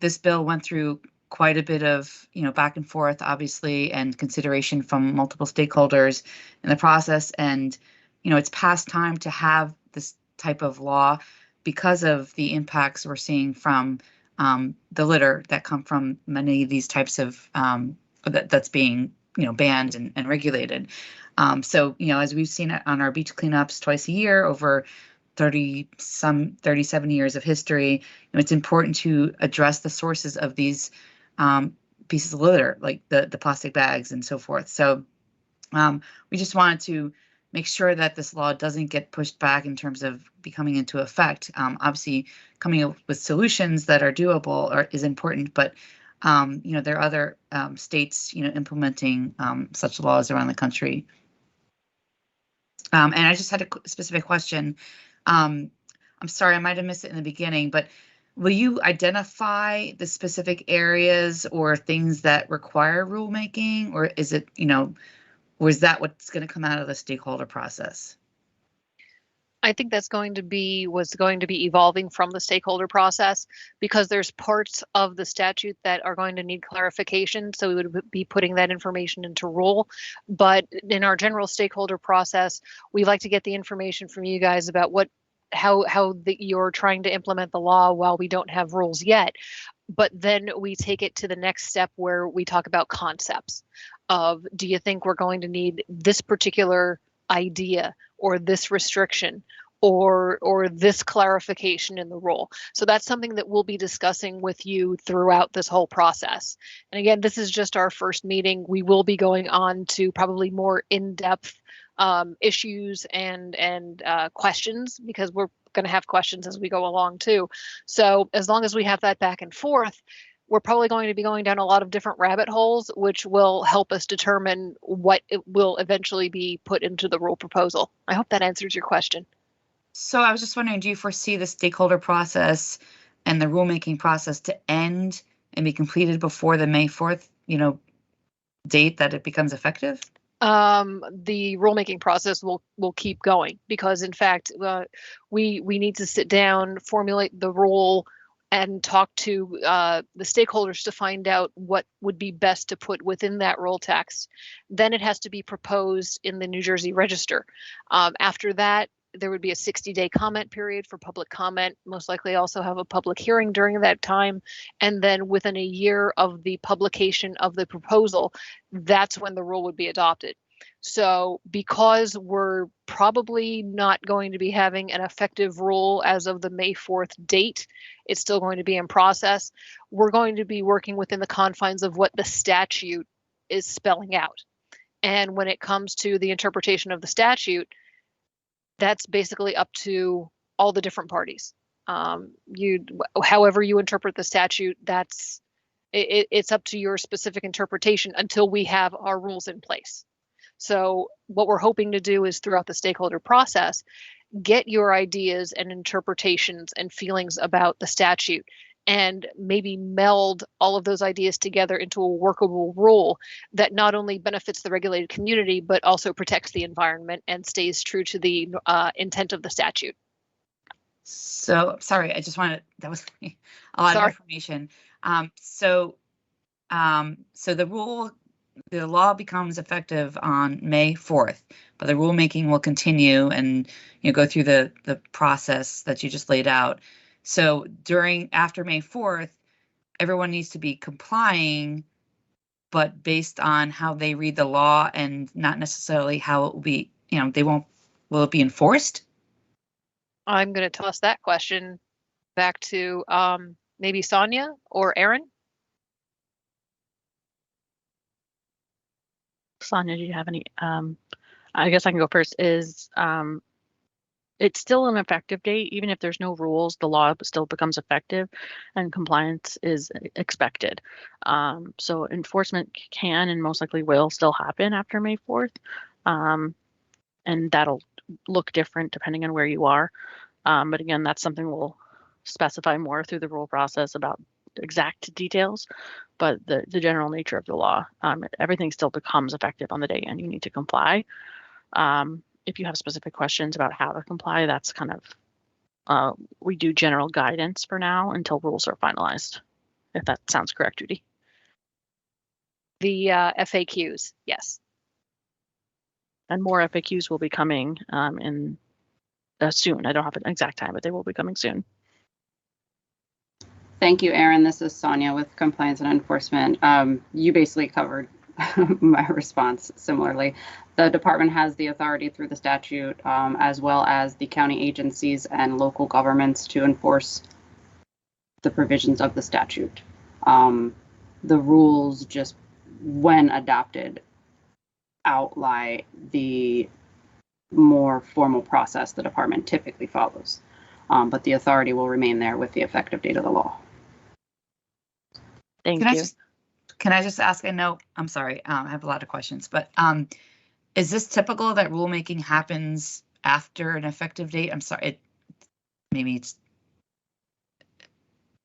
this bill went through quite a bit of, back and forth, obviously, and consideration from multiple stakeholders in the process. And, it's past time to have this type of law because of the impacts we're seeing from the litter that come from many of these types of that's being, banned and regulated. So, as we've seen on our beach cleanups twice a year over 37 years of history, it's important to address the sources of these pieces of litter, like the plastic bags and so forth. So we just wanted to make sure that this law doesn't get pushed back in terms of becoming into effect. Obviously, coming up with solutions that are doable is important, but there are other states, implementing such laws around the country. And I just had a specific question. I'm sorry, I might have missed it in the beginning, but will you identify the specific areas or things that require rulemaking, or is it, or is that what's going to come out of the stakeholder process? I think that's going to be what's going to be evolving from the stakeholder process, because there's parts of the statute that are going to need clarification. So we would be putting that information into rule. But in our general stakeholder process, we like to get the information from you guys about how you're trying to implement the law while we don't have rules yet. But then we take it to the next step where we talk about concepts of, do you think we're going to need this particular idea or this restriction or this clarification in the rule? So that's something that we'll be discussing with you throughout this whole process. And again, this is just our first meeting. We will be going on to probably more in-depth issues and questions, because we're going to have questions as we go along too. So as long as we have that back and forth, we're probably going to be going down a lot of different rabbit holes, which will help us determine what it will eventually be put into the rule proposal. I hope that answers your question. So I was just wondering, do you foresee the stakeholder process and the rulemaking process to end and be completed before the May 4th, date that it becomes effective? The rulemaking process will keep going, because in fact, we need to sit down, formulate the rule, and talk to the stakeholders to find out what would be best to put within that rule text. Then it has to be proposed in the New Jersey Register. After that, there would be a 60-day comment period for public comment, most likely also have a public hearing during that time. And then within a year of the publication of the proposal, that's when the rule would be adopted. So because we're probably not going to be having an effective rule as of the May 4th date, it's still going to be in process. We're going to be working within the confines of what the statute is spelling out. And when it comes to the interpretation of the statute, that's basically up to all the different parties. However you interpret the statute, it's up to your specific interpretation until we have our rules in place. So what we're hoping to do is throughout the stakeholder process, get your ideas and interpretations and feelings about the statute and maybe meld all of those ideas together into a workable rule that not only benefits the regulated community, but also protects the environment and stays true to the intent of the statute. So sorry, I just wanted, that was a lot of information. So the law becomes effective on May 4th, but the rulemaking will continue and go through the process that you just laid out. So after May 4th, everyone needs to be complying, but based on how they read the law and not necessarily how it will be, will it be enforced? I'm going to toss that question back to maybe Sonia or Aaron. Sonia, do you have any? I guess I can go first. It's still an effective date. Even if there's no rules, the law still becomes effective and compliance is expected. So enforcement can and most likely will still happen after May 4th. And that'll look different depending on where you are. But again, that's something we'll specify more through the rule process about exact details, but the general nature of the law, everything still becomes effective on the day and you need to comply. If you have specific questions about how to comply, that's kind of, we do general guidance for now until rules are finalized, if that sounds correct, Judy. The FAQs, yes. And more FAQs will be coming in soon. I don't have an exact time, but they will be coming soon. Thank you, Aaron. This is Sonia with Compliance and Enforcement. You basically covered my response similarly. The department has the authority through the statute, as well as the county agencies and local governments to enforce the provisions of the statute. The rules, just when adopted, outline the more formal process the department typically follows. But the authority will remain there with the effective date of the law. Thank you. Can I just ask, I know, I'm sorry, I have a lot of questions, but is this typical that rulemaking happens after an effective date? I'm sorry,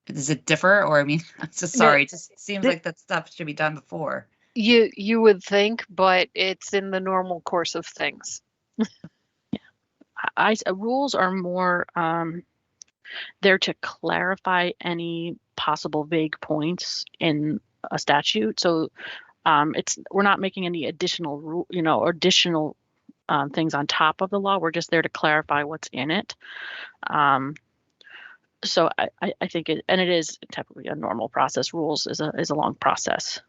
does it differ? Or I mean, I'm just sorry, it just seems like that stuff should be done before. You would think, but it's in the normal course of things. Rules are more there to clarify any possible vague points in a statute. So we're not making any additional additional things on top of the law. We're just there to clarify what's in it. So I think it is typically a normal process. Rules is a long process.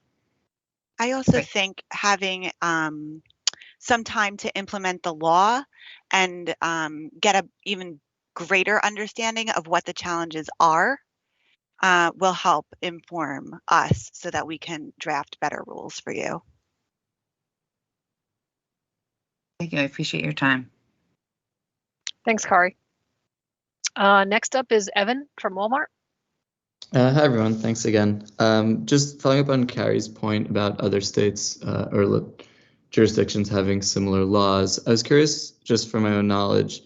I also think having some time to implement the law and get a even greater understanding of what the challenges are will help inform us so that we can draft better rules for you. Thank you. I appreciate your time. Thanks, Kari. Next up is Evan from Walmart. Hi, everyone. Thanks again. Just following up on Kari's point about other states or jurisdictions having similar laws, I was curious, just from my own knowledge,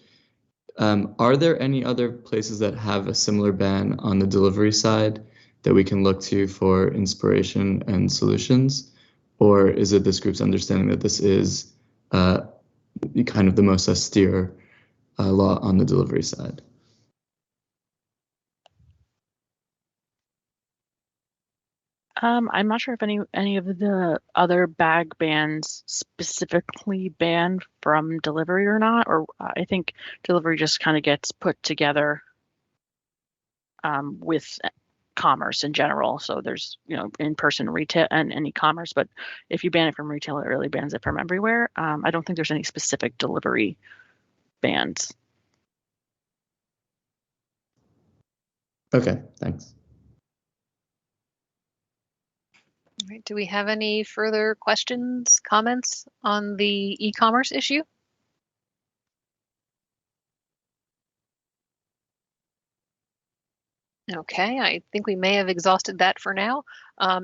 are there any other places that have a similar ban on the delivery side that we can look to for inspiration and solutions? Or is it this group's understanding that this is kind of the most austere law on the delivery side? I'm not sure if any of the other bag bans specifically ban from delivery or not, or I think delivery just kind of gets put together with commerce in general. So there's, in-person retail and e-commerce, but if you ban it from retail, it really bans it from everywhere. I don't think there's any specific delivery bans. Okay, thanks. All right, do we have any further questions, comments on the e-commerce issue? Okay, I think we may have exhausted that for now.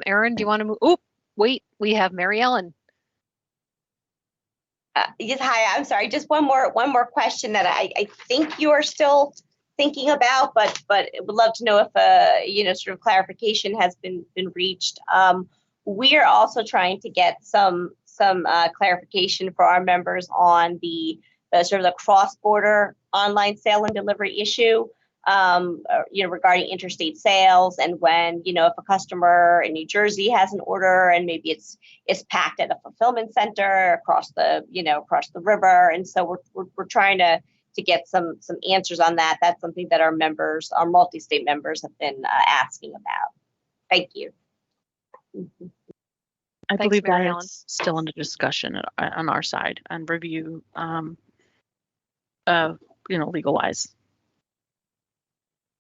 Erin, do you want to move? Oh, wait, we have Mary Ellen. Yes, hi, I'm sorry. Just one more question that I think you are still thinking about, but would love to know if sort of clarification has been reached. We are also trying to get some clarification for our members on the sort of the cross-border online sale and delivery issue. Regarding interstate sales, and when, if a customer in New Jersey has an order and maybe it's packed at a fulfillment center across the river. And so we're trying to get some answers on that. That's something that our multi-state members have been asking about. Thank you. I Thanks, believe Mary that Ellen. is still under discussion on our side and review, legal wise.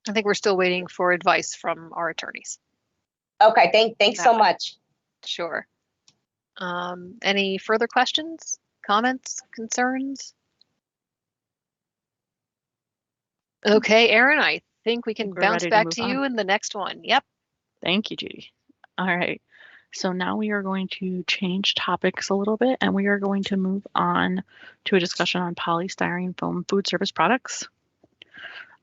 I think we're still waiting for advice from our attorneys. Okay, thanks so much. Sure. Any further questions, comments, concerns? Okay, Erin, I think we can We're bounce ready to back move to you on. in the next one. Yep. Thank you, Judy. All right. So now we are going to change topics a little bit, and we are going to move on to a discussion on polystyrene foam food service products.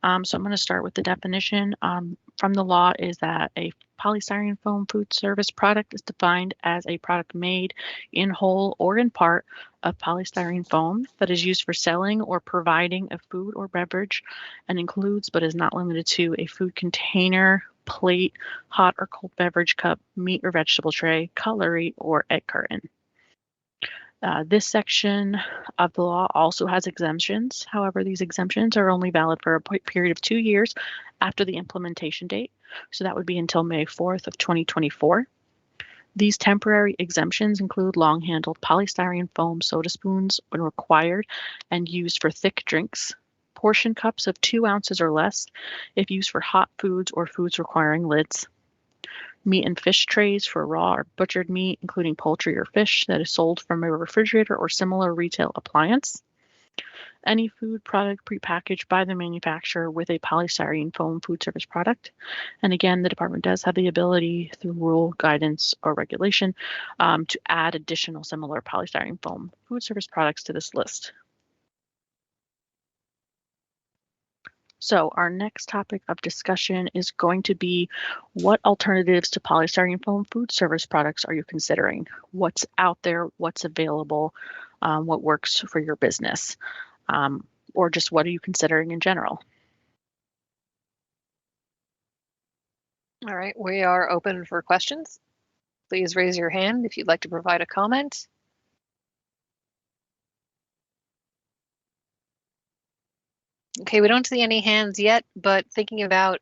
So I'm going to start with the definition from the law is that a polystyrene foam food service product is defined as a product made in whole or in part of polystyrene foam that is used for selling or providing a food or beverage and includes but is not limited to a food container, plate, hot or cold beverage cup, meat or vegetable tray, cutlery, or egg carton. This section of the law also has exemptions. However, these exemptions are only valid for a period of 2 years after the implementation date. So that would be until May 4th of 2024. These temporary exemptions include long-handled polystyrene foam soda spoons when required and used for thick drinks, portion cups of 2 ounces or less if used for hot foods or foods requiring lids, meat and fish trays for raw or butchered meat, including poultry or fish that is sold from a refrigerator or similar retail appliance. Any food product prepackaged by the manufacturer with a polystyrene foam food service product. And again, the department does have the ability through rule, guidance, or regulation to add additional similar polystyrene foam food service products to this list. So our next topic of discussion is going to be what alternatives to polystyrene foam food service products are you considering? What's out there, what's available, what works for your business, or just what are you considering in general? All right, we are open for questions. Please raise your hand if you'd like to provide a comment. Okay, we don't see any hands yet, but thinking about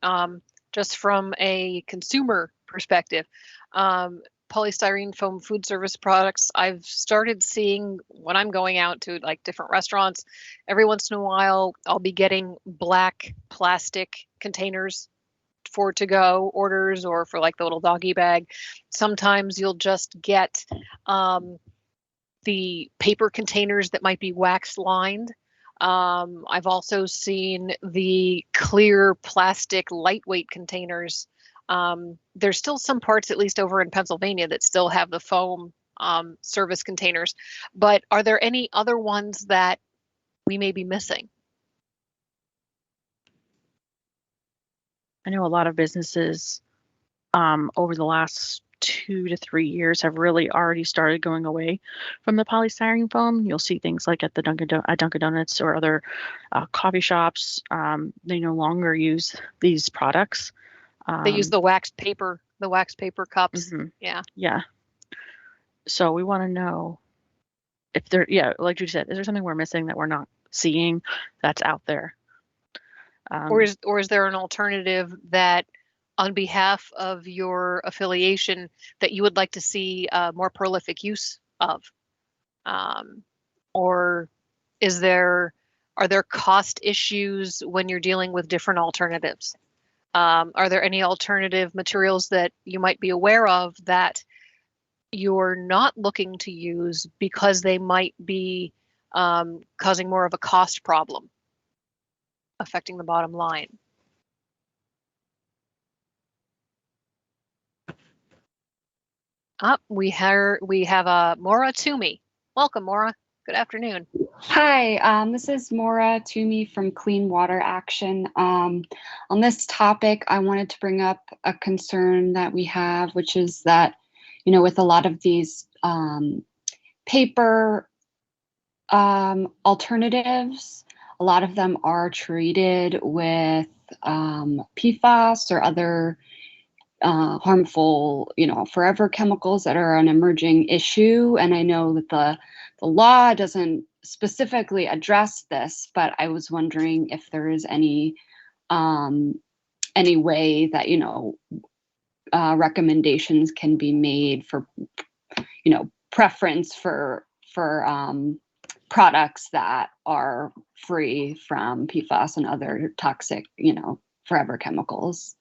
just from a consumer perspective, polystyrene foam food service products, I've started seeing when I'm going out to like different restaurants, every once in a while, I'll be getting black plastic containers for to-go orders or for like the little doggy bag. Sometimes you'll just get the paper containers that might be wax lined. I've also seen the clear plastic lightweight containers. There's still some parts, at least over in Pennsylvania, that still have the foam service containers. But are there any other ones that we may be missing? I know a lot of businesses over the last 2 to 3 years have really already started going away from the polystyrene foam. You'll see things like at the Dunkin' Donuts or other coffee shops. They no longer use these products. They use the waxed paper the wax paper cups. Mhm. Yeah. Yeah. So we want to know if there, yeah, like you said, is there something we're missing that we're not seeing that's out there? Or is there an alternative that, on behalf of your affiliation, that you would like to see more prolific use of? Or are there cost issues when you're dealing with different alternatives? Are there any alternative materials that you might be aware of that you're not looking to use because they might be causing more of a cost problem, affecting the bottom line? We have Maura Toomey. Welcome, Maura. Good afternoon. Hi, this is Maura Toomey from Clean Water Action. On this topic, I wanted to bring up a concern that we have, which is that, with a lot of these paper alternatives, a lot of them are treated with PFAS or other harmful, forever chemicals that are an emerging issue. And I know that the law doesn't specifically address this, but I was wondering if there is any way that, recommendations can be made for, preference for products that are free from PFAS and other toxic, forever chemicals.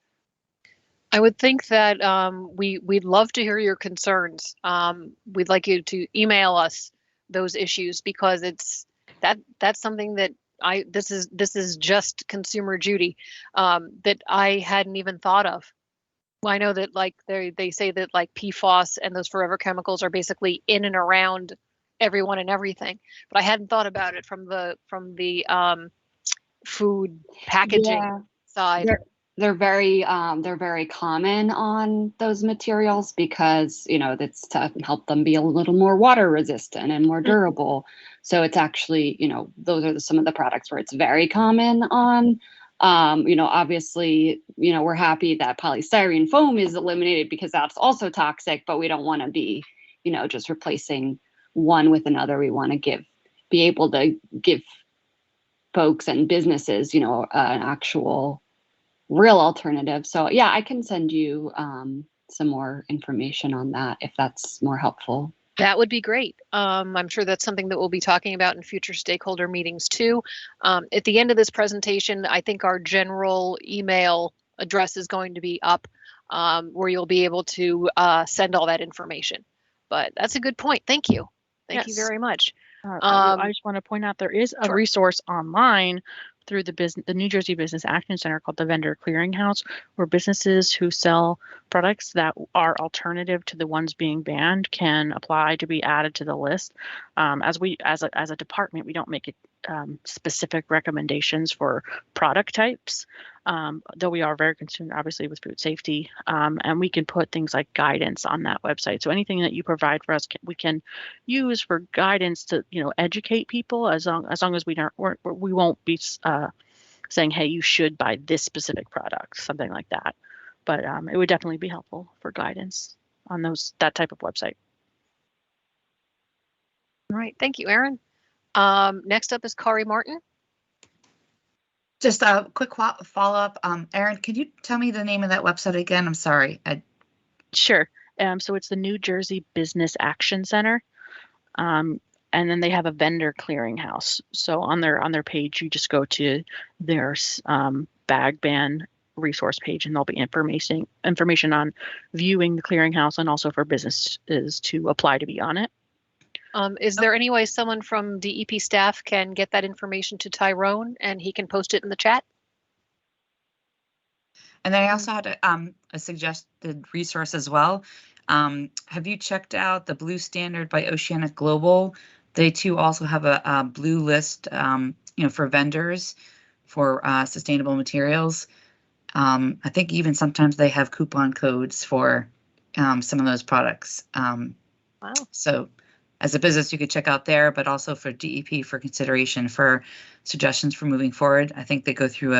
I would think that we'd love to hear your concerns. We'd like you to email us those issues, because that's something that this is just consumer duty that I hadn't even thought of. I know that they say that PFAS and those forever chemicals are basically in and around everyone and everything, but I hadn't thought about it from the food packaging side. They're very common on those materials because, that's to help them be a little more water resistant and more durable. So it's actually, those are some of the products where it's very common on. Obviously, we're happy that polystyrene foam is eliminated because that's also toxic, but we don't want to be, just replacing one with another. We want to be able to give folks and businesses, an actual real alternative. So yeah, I can send you some more information on that if that's more helpful. That would be great. I'm sure that's something that we'll be talking about in future stakeholder meetings too. At the end of this presentation, I think our general email address is going to be up where you'll be able to send all that information. But that's a good point. Thank you. Thank you very much. I just want to point out there is a resource online through the New Jersey Business Action Center called the Vendor Clearinghouse, where businesses who sell products that are alternative to the ones being banned can apply to be added to the list. As a department, we don't make it specific recommendations for product types, though we are very concerned, obviously, with food safety, and we can put things like guidance on that website. So anything that you provide for us, we can use for guidance to, educate people, as long as we won't be saying, hey, you should buy this specific product, something like that. But it would definitely be helpful for guidance on that type of website. All right, thank you, Erin. Next up is Kari Martin. Just a quick follow-up. Erin, could you tell me the name of that website again? I'm sorry. Sure. So it's the New Jersey Business Action Center. And then they have a vendor clearinghouse. So on their page, you just go to their bag ban resource page, and there'll be information on viewing the clearinghouse and also for businesses to apply to be on it. Is there any way someone from DEP staff can get that information to Tyrone and he can post it in the chat? And then I also had a suggested resource as well. Have you checked out the Blue Standard by Oceanic Global? They too also have a blue list, for vendors for sustainable materials. I think even sometimes they have coupon codes for some of those products. Wow. So as a business, you could check out there, but also for DEP for consideration for suggestions for moving forward. I think they go through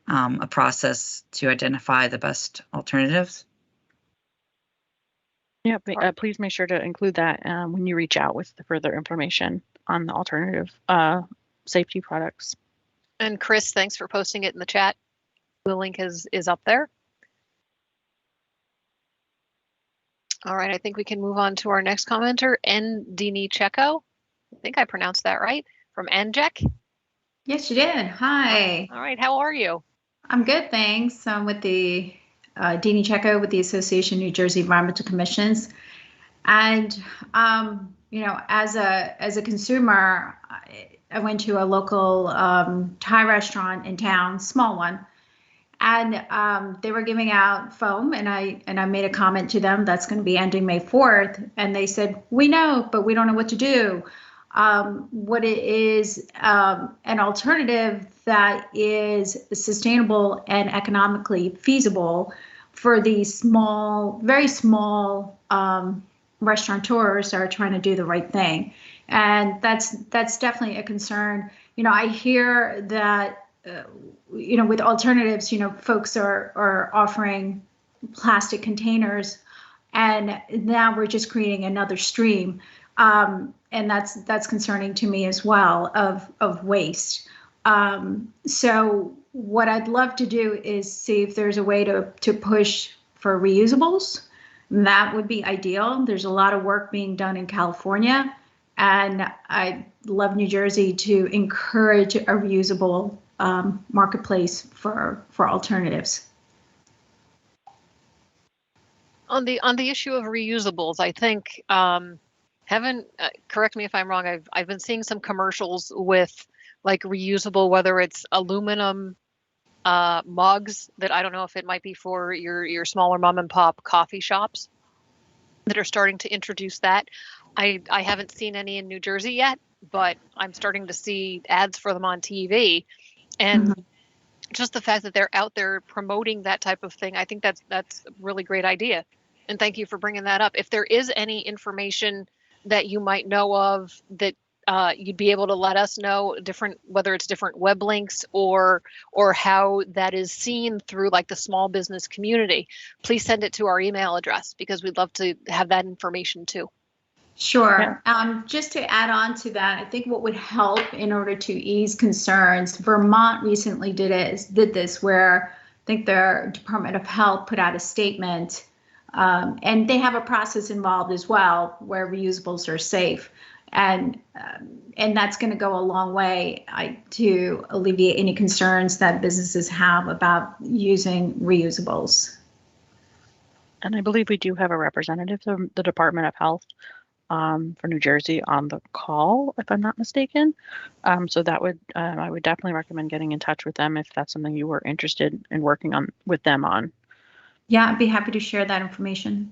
a process to identify the best alternatives. Yeah, please make sure to include that when you reach out with the further information on the alternative safety products. And Chris, thanks for posting it in the chat. The link is up there. All right, I think we can move on to our next commenter, Ndini Cheko. I think I pronounced that right, from NJEC. Yes, you did. Hi. All right, how are you? I'm good, thanks. I'm with the Dini Cheko with the Association of New Jersey Environmental Commissions. And, you know, as a consumer, I went to a local Thai restaurant in town, small one, and they were giving out foam, and I made a comment to them that's going to be ending May 4th, and they said, we know, but we don't know what to do. What it is an alternative that is sustainable and economically feasible for these small, very small restaurateurs that are trying to do the right thing. And that's definitely a concern. You know, I hear that, you know, with alternatives, you know, folks are offering plastic containers, and now we're just creating another stream. And that's concerning to me as well of waste. So what I'd love to do is see if there's a way to push for reusables. That would be ideal. There's a lot of work being done in California, and I'd love New Jersey to encourage a reusable marketplace for alternatives. On the issue of reusables, I think correct me if I'm wrong, I've been seeing some commercials with like reusable, whether it's aluminum mugs that I don't know if it might be for your smaller mom and pop coffee shops that are starting to introduce that. I haven't seen any in New Jersey yet, but I'm starting to see ads for them on TV, and just the fact that they're out there promoting that type of thing, I think that's a really great idea. And thank you for bringing that up. If there is any information that you might know of that you'd be able to let us know, whether it's different web links or how that is seen through like the small business community, please send it to our email address, because we'd love to have that information too. Sure. Just to add on to that, I think what would help in order to ease concerns, Vermont recently did this where I think their Department of Health put out a statement, and they have a process involved as well where reusables are safe. And that's going to go a long way to alleviate any concerns that businesses have about using reusables. And I believe we do have a representative from the Department of Health for New Jersey on the call, if I'm not mistaken. So that would I would definitely recommend getting in touch with them if that's something you were interested in working on with them on. Yeah, I'd be happy to share that information.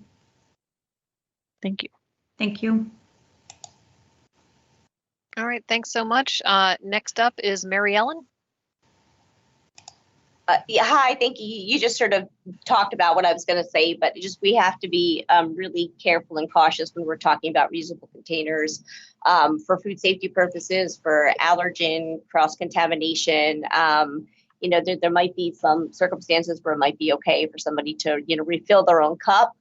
Thank you. Thank you. All right, thanks so much. Next up is Mary Ellen. Yeah, hi, thank you. You just sort of talked about what I was going to say, but we have to be really careful and cautious when we're talking about reusable containers for food safety purposes, for allergen cross-contamination. You know, there might be some circumstances where it might be okay for somebody to, you know, refill their own cup.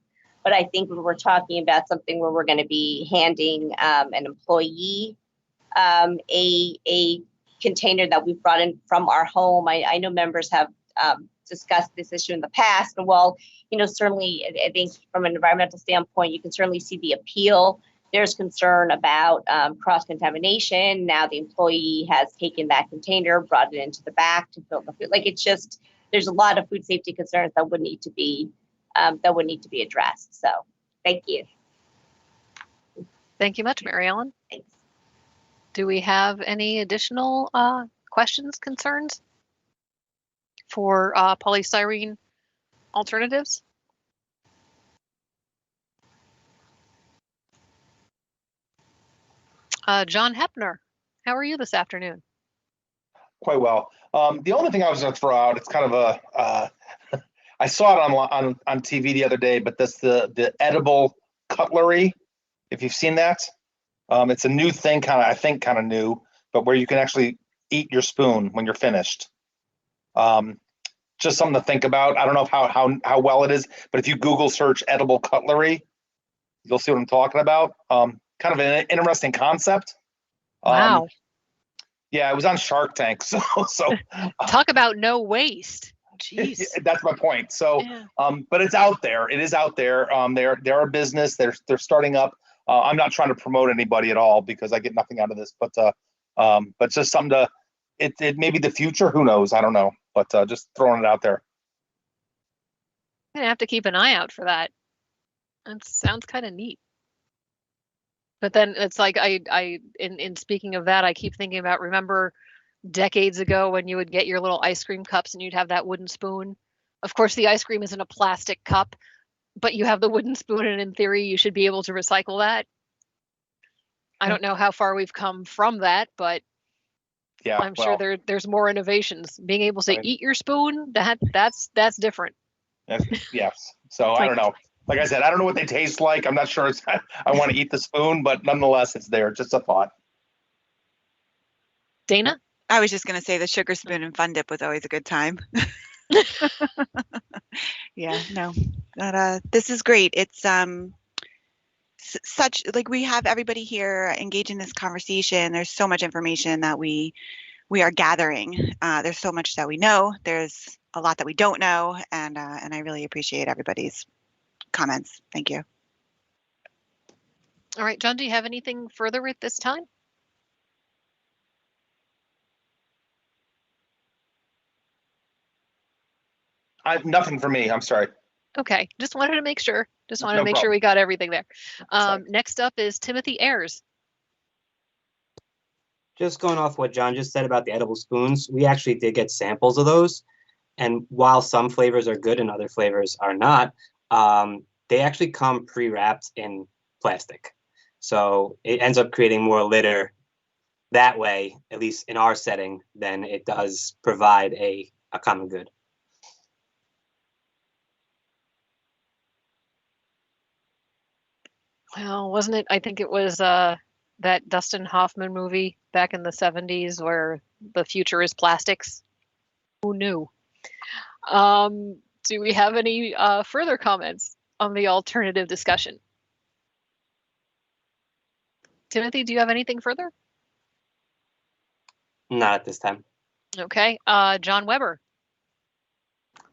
But I think when we're talking about something where we're going to be handing an employee a container that we've brought in from our home. I know members have discussed this issue in the past, and while, you know, certainly I think from an environmental standpoint, you can certainly see the appeal. There's concern about cross-contamination. Now the employee has taken that container, brought it into the back to fill the food. Like, it's just, there's a lot of food safety concerns that would need to be addressed. So thank you. Thank you much, Mary Ellen. Thanks. Do we have any additional questions, concerns for polystyrene alternatives? John Hepner, how are you this afternoon? Quite well. The only thing I was going to throw out, it's kind of a, I saw it on TV the other day, but that's the edible cutlery. If you've seen that. It's a new thing, I think kind of new, but where you can actually eat your spoon when you're finished. Just something to think about. I don't know how well it is, but if you Google search edible cutlery, you'll see what I'm talking about. Kind of an interesting concept. Wow. Yeah, it was on Shark Tank. So Talk about no waste. Jeez. That's my point. So, Yeah. but it's out there. It is out there. They're a business. They're starting up. I'm not trying to promote anybody at all because I get nothing out of this. But just something to. It may be the future. Who knows? I don't know. But just throwing it out there. I'm gonna have to keep an eye out for that. That sounds kind of neat. But then it's like in speaking of that, I keep thinking about, remember decades ago when you would get your little ice cream cups and you'd have that wooden spoon. Of course, the ice cream is in a plastic cup, but you have the wooden spoon, and in theory, you should be able to recycle that. I don't know how far we've come from that, but yeah, I'm sure there's more innovations. Being able to eat your spoon, that's different. Yes. So I don't know. Like I said, I don't know what they taste like. I'm not sure I want to eat the spoon, but nonetheless, it's there. Just a thought. Dana? I was just going to say the sugar spoon and Fun Dip was always a good time. Yeah, no, but this is great. It's such, like, we have everybody here engaged in this conversation. There's so much information that we are gathering. There's so much that we know. There's a lot that we don't know, and I really appreciate everybody's comments. Thank you. All right, John, do you have anything further at this time? Nothing for me. I'm sorry. Okay, just wanted to make sure. Just wanted No to make sure problem. we got everything there. Next up is Timothy Ayers. Just going off what John just said about the edible spoons, we actually did get samples of those. And while some flavors are good and other flavors are not, they actually come pre-wrapped in plastic. So it ends up creating more litter that way, at least in our setting, than it does provide a common good. Well, wasn't it? I think it was that Dustin Hoffman movie back in the 70s where the future is plastics. Who knew? Do we have any further comments on the alternative discussion? Timothy, do you have anything further? Not at this time. Okay. John Weber.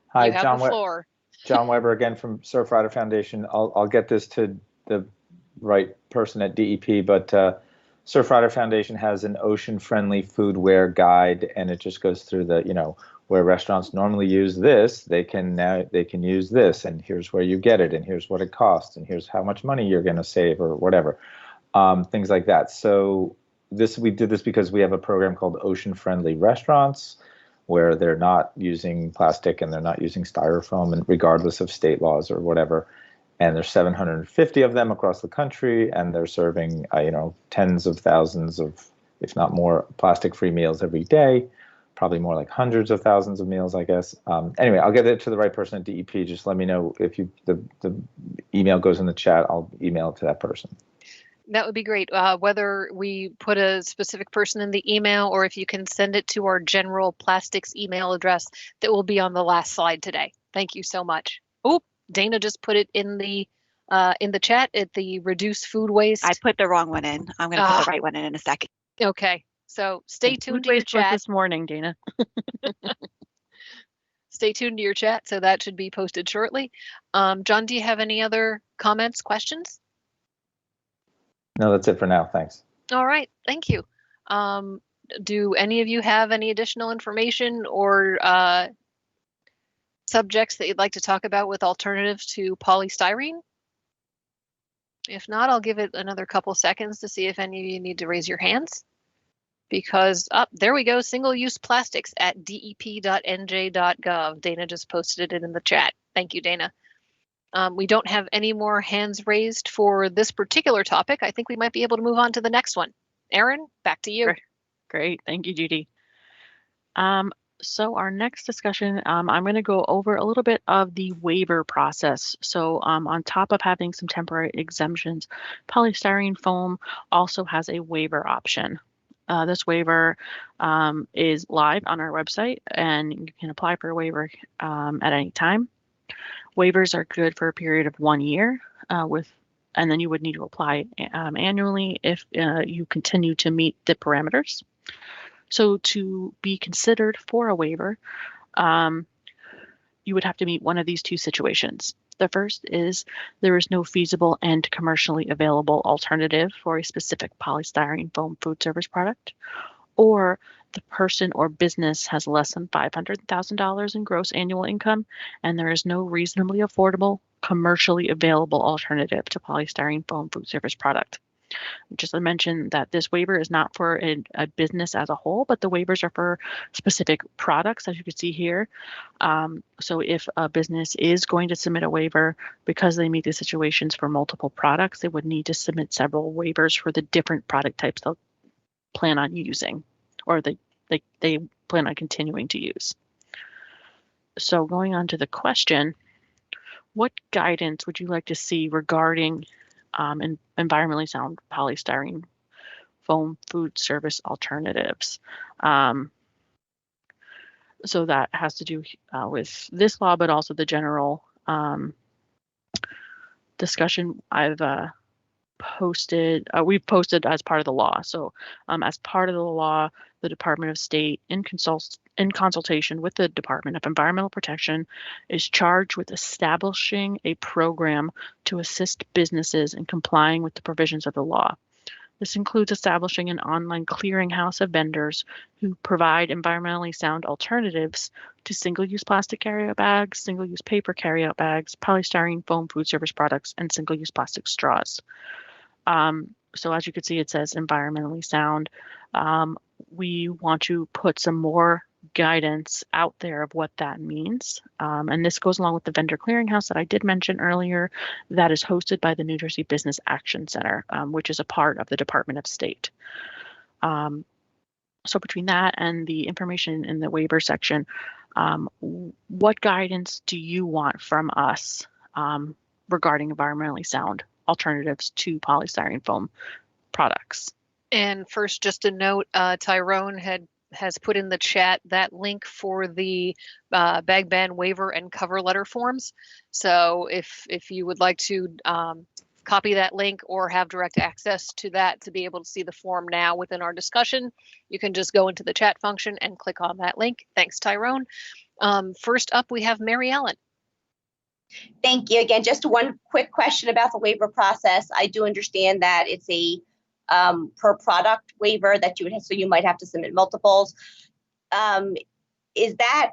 Hi, you have John the floor. John Weber again from Surfrider Foundation. I'll get this to the right person at DEP, but Surfrider Foundation has an ocean-friendly foodware guide, and it just goes through the, where restaurants normally use this, they can use this, and here's where you get it, and here's what it costs, and here's how much money you're going to save, or whatever, things like that. So we did this because we have a program called Ocean Friendly Restaurants, where they're not using plastic and they're not using styrofoam, and regardless of state laws or whatever. And there's 750 of them across the country, and they're serving, tens of thousands of, if not more, plastic-free meals every day. Probably more like hundreds of thousands of meals, I guess. Anyway, I'll get it to the right person at DEP. Just let me know if the email goes in the chat. I'll email it to that person. That would be great. Whether we put a specific person in the email or if you can send it to our general plastics email address that will be on the last slide today. Thank you so much. Oh, Dana just put it in the chat at the reduce food waste. I put the wrong one in. I'm going to put the right one in a second. Okay. So stay tuned to your Food waste was chat. this morning, Dana. Stay tuned to your chat. So that should be posted shortly. John, do you have any other comments, questions? No, that's it for now. Thanks. All right. Thank you. Do any of you have any additional information or subjects that you'd like to talk about with alternatives to polystyrene? If not, I'll give it another couple seconds to see if any of you need to raise your hands. Because, there we go, single-use plastics at dep.nj.gov. Dana just posted it in the chat. Thank you, Dana. We don't have any more hands raised for this particular topic. I think we might be able to move on to the next one. Erin, back to you. Great. Thank you, Judy. So our next discussion, I'm going to go over a little bit of the waiver process. So on top of having some temporary exemptions, polystyrene foam also has a waiver option. This waiver is live on our website, and you can apply for a waiver at any time. Waivers are good for a period of 1 year, with and then you would need to apply annually if you continue to meet the parameters. So to be considered for a waiver, you would have to meet one of these two situations. The first is there is no feasible and commercially available alternative for a specific polystyrene foam food service product, or the person or business has less than $500,000 in gross annual income, and there is no reasonably affordable, commercially available alternative to polystyrene foam food service product. Just to mention that this waiver is not for a business as a whole, but the waivers are for specific products, as you can see here. So if a business is going to submit a waiver because they meet the situations for multiple products, they would need to submit several waivers for the different product types they'll plan on using, or they plan on continuing to use. So going on to the question, what guidance would you like to see regarding environmentally sound polystyrene foam food service alternatives? So that has to do with this law, but also the general discussion I've we've posted as part of the law. So as part of the law, the Department of State, in consultation with the Department of Environmental Protection, is charged with establishing a program to assist businesses in complying with the provisions of the law. This includes establishing an online clearinghouse of vendors who provide environmentally sound alternatives to single-use plastic carryout bags, single-use paper carryout bags, polystyrene foam food service products, and single-use plastic straws. So as you can see, it says environmentally sound. We want to put some more guidance out there of what that means. And this goes along with the vendor clearinghouse that I did mention earlier, that is hosted by the New Jersey Business Action Center, which is a part of the Department of State. So between that and the information in the waiver section, what guidance do you want from us regarding environmentally sound alternatives to polystyrene foam products? And first, just a note, Tyrone has put in the chat that link for the bag ban waiver and cover letter forms. So if you would like to copy that link or have direct access to that to be able to see the form now within our discussion, you can just go into the chat function and click on that link. Thanks, Tyrone. First up, we have Mary Ellen. Thank you. Again, just one quick question about the waiver process. I do understand that it's a per product waiver that you would have, so you might have to submit multiples. Is that,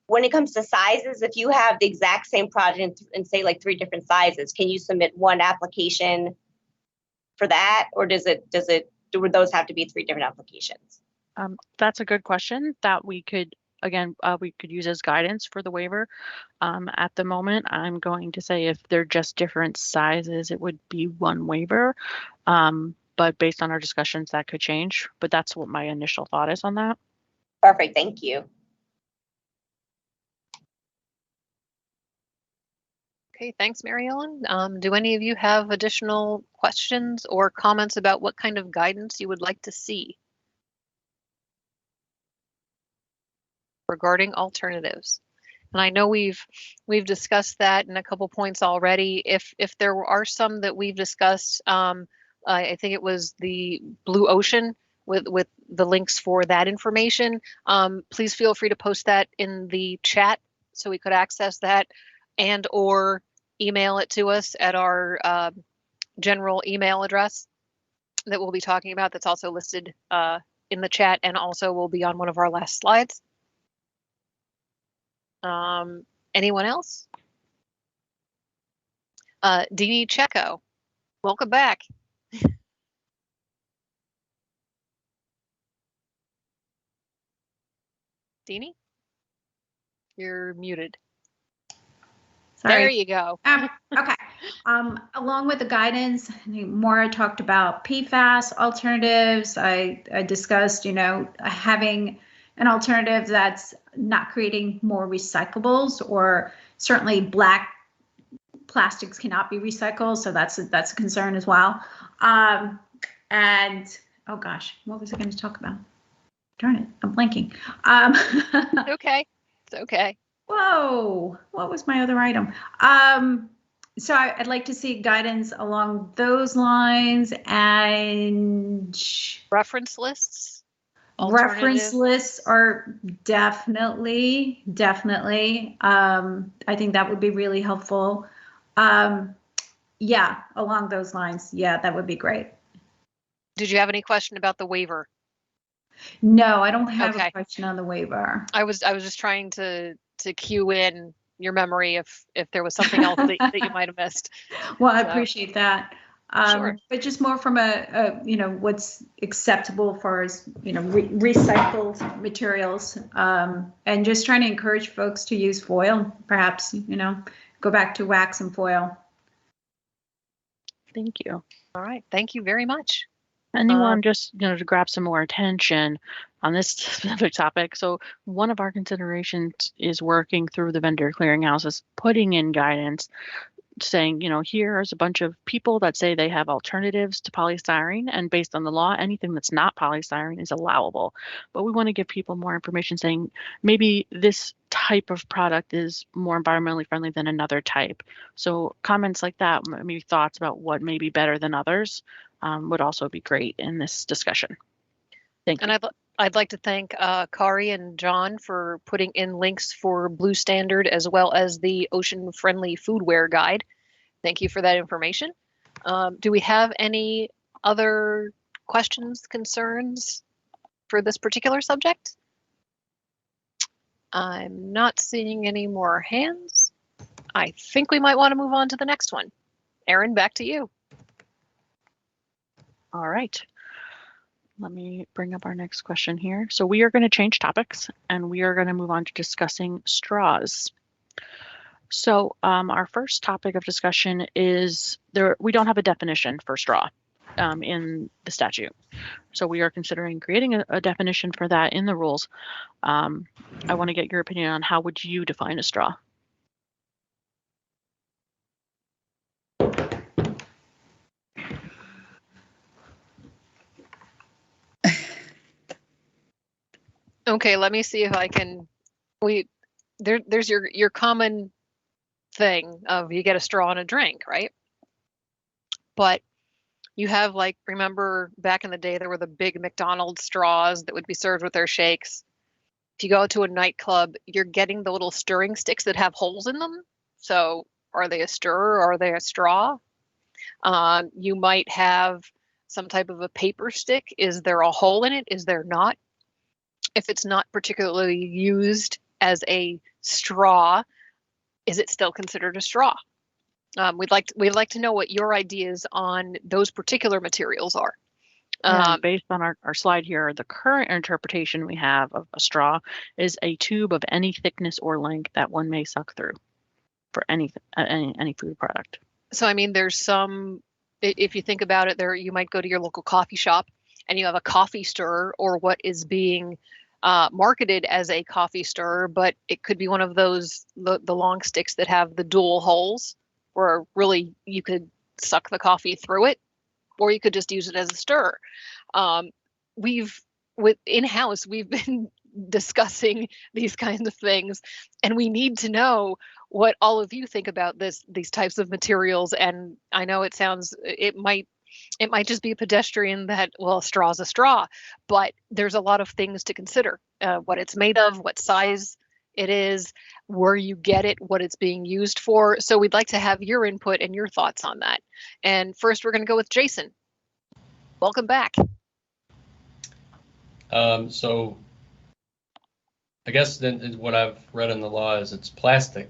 when it comes to sizes, if you have the exact same product and say like 3 different sizes, can you submit one application for that, or do those have to be 3 different applications? That's a good question that we could, again, we could use as guidance for the waiver. At the moment, I'm going to say if they're just different sizes, it would be one waiver. But based on our discussions, that could change. But that's what my initial thought is on that. Perfect. Thank you. Okay, thanks, Mary Ellen. Do any of you have additional questions or comments about what kind of guidance you would like to see regarding alternatives? And I know we've discussed that in a couple points already. If there are some that we've discussed, I think it was the Blue Ocean with the links for that information. Please feel free to post that in the chat so we could access that, and or email it to us at our general email address that we'll be talking about, that's also listed in the chat and also will be on one of our last slides. Anyone else? Dini Checo, welcome back. Dini, you're muted. Sorry. There you go. Okay. Along with the guidance, Maura talked about PFAS alternatives. I discussed, having an alternative that's not creating more recyclables, or certainly black plastics cannot be recycled. So that's a concern as well. And oh gosh, what was I going to talk about? Darn it, I'm blanking. Okay, it's okay. Whoa, what was my other item? So I'd like to see guidance along those lines and reference lists. Reference lists are definitely. I think that would be really helpful. Yeah, along those lines. Yeah, that would be great. Did you have any question about the waiver? No, I don't have a question on the waiver. I was just trying to cue in your memory if there was something else that you might have missed. Well, I appreciate that. Sure. But just more from a what's acceptable for as recycled materials, and just trying to encourage folks to use foil, perhaps, go back to wax and foil. Thank you. All right. Thank you very much. Anyone just, to grab some more attention on this specific topic. So one of our considerations is working through the vendor clearinghouses, putting in guidance saying, here's a bunch of people that say they have alternatives to polystyrene, and based on the law, anything that's not polystyrene is allowable. But we want to give people more information saying maybe this type of product is more environmentally friendly than another type. So comments like that, maybe thoughts about what may be better than others, would also be great in this discussion. Thank you. And I'd like to thank Kari and John for putting in links for Blue Standard as well as the Ocean Friendly Foodware Guide. Thank you for that information. Do we have any other questions, concerns for this particular subject? I'm not seeing any more hands. I think we might want to move on to the next one. Erin, back to you. All right. Let me bring up our next question here. So we are going to change topics and we are going to move on to discussing straws. So our first topic of discussion is we don't have a definition for straw in the statute. So we are considering creating a definition for that in the rules. I want to get your opinion on how would you define a straw? Okay, let me see if I can. There's your common thing of you get a straw in a drink, right? But you have, like, remember back in the day there were the big McDonald's straws that would be served with their shakes. If you go to a nightclub, you're getting the little stirring sticks that have holes in them. So are they a stirrer or are they a straw? You might have some type of a paper stick. Is there a hole in it? Is there not? If it's not particularly used as a straw, is it still considered a straw? We'd like to know what your ideas on those particular materials are. Based on our slide here, the current interpretation we have of a straw is a tube of any thickness or length that one may suck through for any food product. So I mean, there's some. If you think about it, you might go to your local coffee shop and you have a coffee stirrer or what is being marketed as a coffee stirrer, but it could be one of those the long sticks that have the dual holes, where really you could suck the coffee through it, or you could just use it as a stirrer. In-house, we've been discussing these kinds of things, and we need to know what all of you think about these types of materials. And I know it might just be a pedestrian that, well, a straw's a straw, but there's a lot of things to consider. What it's made of, what size it is, where you get it, what it's being used for. So we'd like to have your input and your thoughts on that. And first, we're going to go with Jason. Welcome back. So I guess then what I've read in the law is it's plastic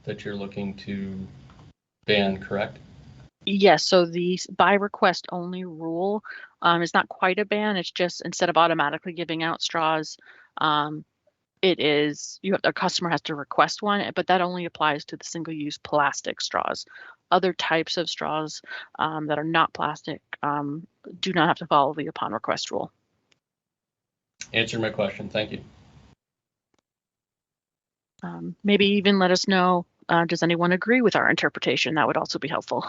that you're looking to ban, correct? Yes, so the by request only rule is not quite a ban. It's just instead of automatically giving out straws, the customer has to request one, but that only applies to the single-use plastic straws. Other types of straws that are not plastic do not have to follow the upon request rule. Answer my question. Thank you. Maybe even let us know, does anyone agree with our interpretation? That would also be helpful.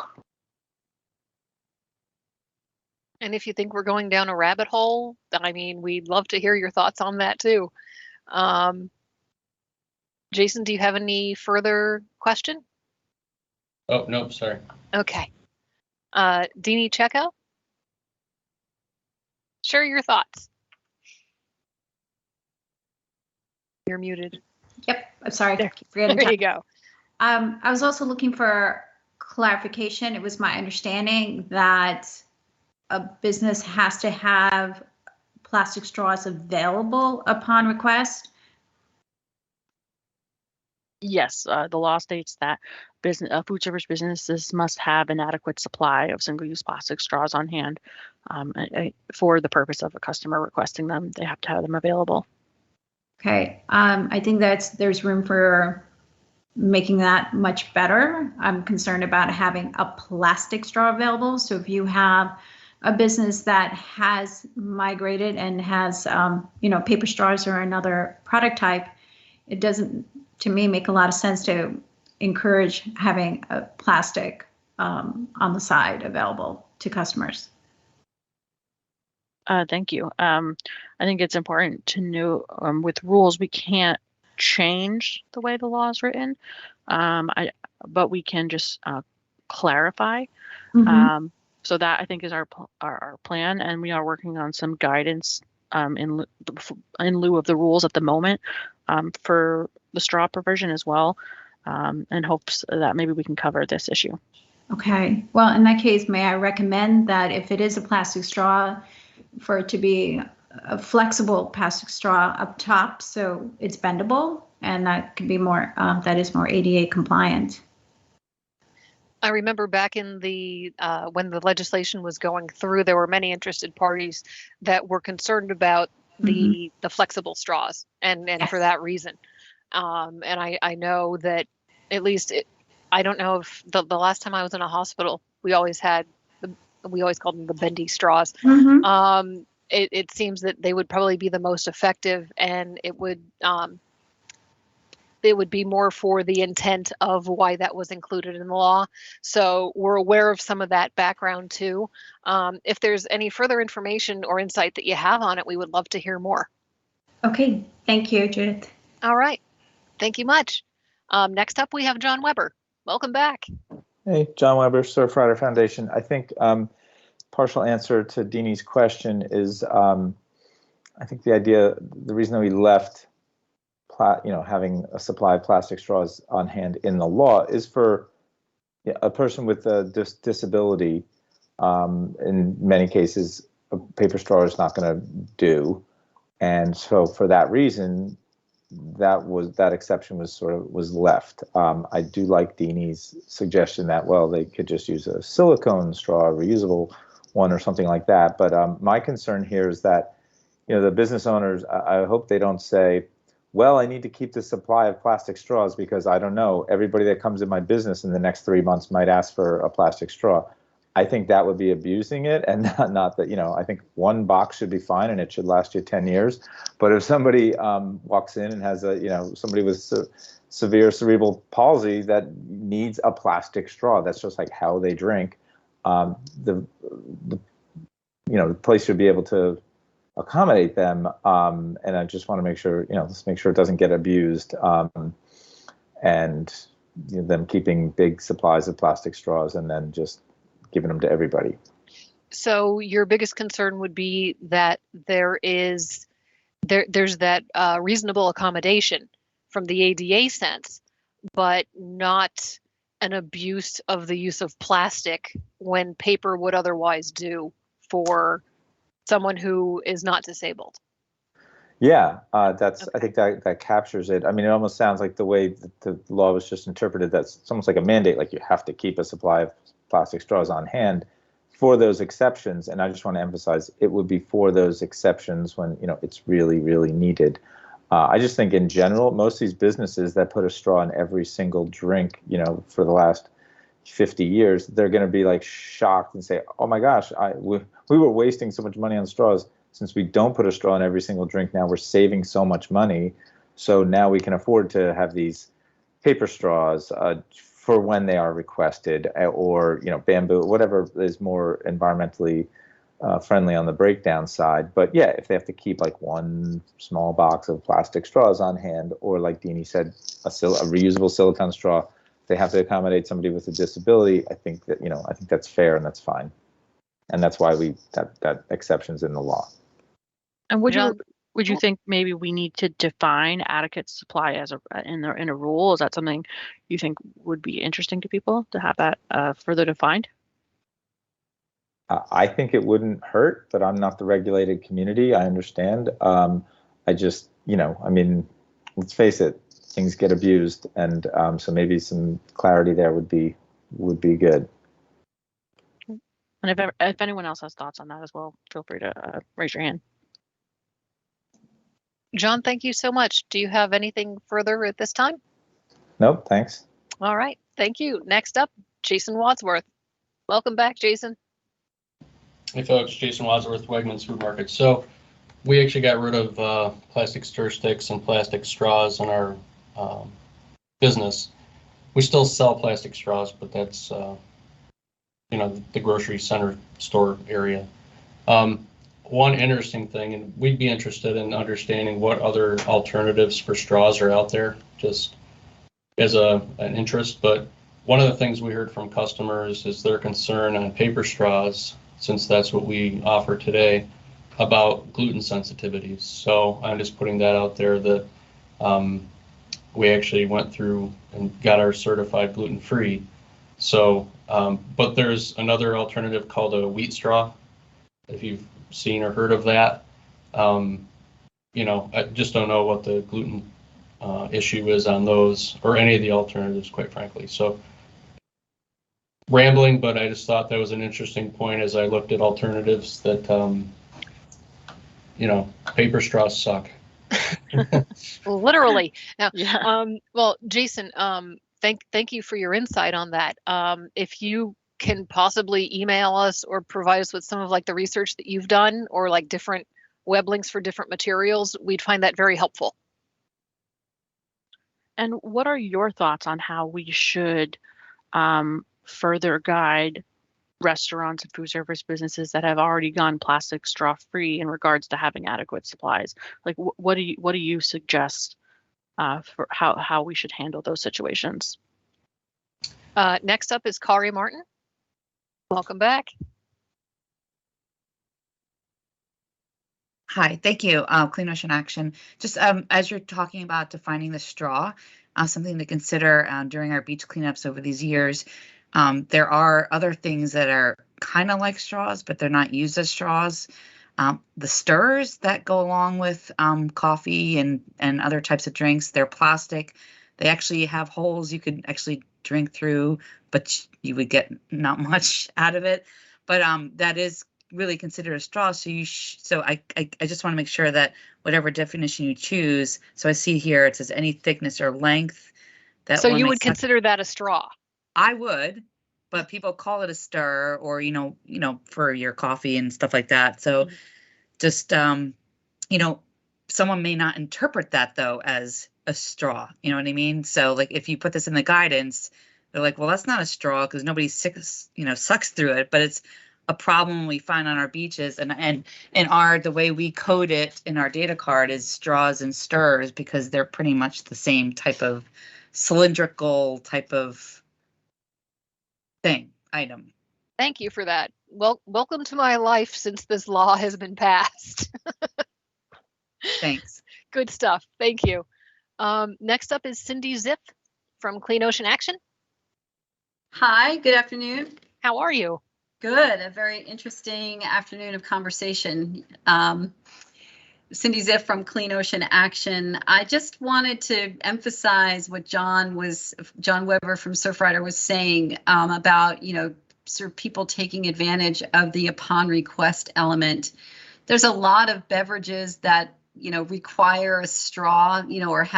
And if you think we're going down a rabbit hole, I mean, we'd love to hear your thoughts on that too. Jason, do you have any further question? Oh, no, sorry. Okay. Deanie Checo? Share your thoughts. You're muted. Yep, I'm sorry. There, Keep forgetting there to- you go. I was also looking for clarification. It was my understanding that a business has to have plastic straws available upon request. Yes, the law states that food service businesses must have an adequate supply of single-use plastic straws on hand for the purpose of a customer requesting them. They have to have them available. Okay, I think there's room for making that much better. I'm concerned about having a plastic straw available. So if you have a business that has migrated and has, paper straws or another product type, it doesn't, to me, make a lot of sense to encourage having a plastic on the side available to customers. Thank you. I think it's important to know with rules, we can't change the way the law is written, but we can just clarify. Mm-hmm. So that I think is our plan, and we are working on some guidance in lieu of the rules at the moment for the straw provision as well, in hopes that maybe we can cover this issue. Okay. Well, in that case, may I recommend that if it is a plastic straw, for it to be a flexible plastic straw up top, so it's bendable, and that could be more, that is more ADA compliant. I remember back in the when the legislation was going through, there were many interested parties that were concerned about the flexible straws, and Yes. for that reason. And I know that at least I don't know if the last time I was in a hospital, we always called them the bendy straws. Mm-hmm. It seems that they would probably be the most effective, and it would be more for the intent of why that was included in the law. So we're aware of some of that background too. If there's any further information or insight that you have on it, we would love to hear more. Okay. Thank you, Judith. All right. Thank you much. Next up, we have John Weber. Welcome back. Hey, John Weber, Surfrider Foundation. I think partial answer to Deanie's question is I think the reason that we left having a supply of plastic straws on hand in the law is for a person with a disability. In many cases, a paper straw is not going to do, and so for that reason, that exception was left. I do like Deanie's suggestion that they could just use a silicone straw, a reusable one, or something like that. But my concern here is that the business owners, I hope they don't say, well, I need to keep the supply of plastic straws because I don't know, everybody that comes in my business in the next 3 months might ask for a plastic straw. I think that would be abusing it, and not that, I think one box should be fine and it should last you 10 years. But if somebody walks in and has somebody with severe cerebral palsy that needs a plastic straw, that's just like how they drink, the place should be able to accommodate them, and I just want to make sure let's make sure it doesn't get abused, and them keeping big supplies of plastic straws and then just giving them to everybody. So your biggest concern would be that there's that reasonable accommodation from the ADA sense, but not an abuse of the use of plastic when paper would otherwise do for someone who is not disabled. Yeah, that's. Okay. I think that captures it. I mean, it almost sounds like the way that the law was just interpreted. That's almost like a mandate, like you have to keep a supply of plastic straws on hand for those exceptions. And I just want to emphasize, it would be for those exceptions when it's really, really needed. I just think in general, most of these businesses that put a straw in every single drink, for the last 50 years, they're going to be like shocked and say, "Oh my gosh, we were wasting so much money on straws. Since we don't put a straw in every single drink, now we're saving so much money. So now we can afford to have these paper straws for when they are requested, or bamboo, whatever is more environmentally friendly on the breakdown side. But yeah, if they have to keep like one small box of plastic straws on hand, or like Deanie said, a reusable silicone straw they have to accommodate somebody with a disability, I think that, I think that's fair and that's fine. And that's why that exception's in the law. And would you think maybe we need to define adequate supply as in a rule? Is that something you think would be interesting to people to have that further defined? I think it wouldn't hurt, but I'm not the regulated community. I understand. I just, let's face it, things get abused, and so maybe some clarity there would be good. And if anyone else has thoughts on that as well, feel free to raise your hand. John, thank you so much. Do you have anything further at this time? Nope, thanks. All right, thank you. Next up, Jason Wadsworth. Welcome back, Jason. Hey folks, Jason Wadsworth, Wegmans Food Market. So we actually got rid of plastic stir sticks and plastic straws in our business. We still sell plastic straws, but that's the grocery center store area. One interesting thing, and we'd be interested in understanding what other alternatives for straws are out there, just as an interest. But one of the things we heard from customers is their concern on paper straws, since that's what we offer today, about gluten sensitivities. So I'm just putting that out there that we actually went through and got our certified gluten-free. So, but there's another alternative called a wheat straw. If you've seen or heard of that, I just don't know what the gluten issue is on those or any of the alternatives, quite frankly. So rambling, but I just thought that was an interesting point as I looked at alternatives that, paper straws suck. Literally. Now, yeah. Well, Jason, thank you for your insight on that. If you can possibly email us or provide us with some of the research that you've done, or different web links for different materials, we'd find that very helpful. And what are your thoughts on how we should further guide restaurants and food service businesses that have already gone plastic straw free in regards to having adequate supplies? What do you suggest for how we should handle those situations? Next up is Kari Martin. Welcome back. Hi, thank you. Clean Ocean Action. Just as you're talking about defining the straw, something to consider during our beach cleanups over these years. There are other things that are kind of like straws, but they're not used as straws. The stirrers that go along with coffee and other types of drinks, they're plastic. They actually have holes you could actually drink through, but you would get not much out of it. But that is really considered a straw. So I just want to make sure that whatever definition you choose. So I see here it says any thickness or length. So you would consider that a straw? I would, but people call it a stir, or for your coffee and stuff like that. So just someone may not interpret that though as a straw. You know what I mean? So if you put this in the guidance, they're like, well, that's not a straw because nobody sucks through it. But it's a problem we find on our beaches, and the way we code it in our data card is straws and stirs, because they're pretty much the same type of cylindrical type of item. Thank you for that. Well, welcome to my life since this law has been passed. Thanks. Good stuff. Thank you. Next up is Cindy Ziff from Clean Ocean Action. Hi, good afternoon. How are you? Good. A very interesting afternoon of conversation. Cindy Ziff from Clean Ocean Action. I just wanted to emphasize what John Weber from Surfrider was saying about, sort of people taking advantage of the upon request element. There's a lot of beverages that, require a straw, or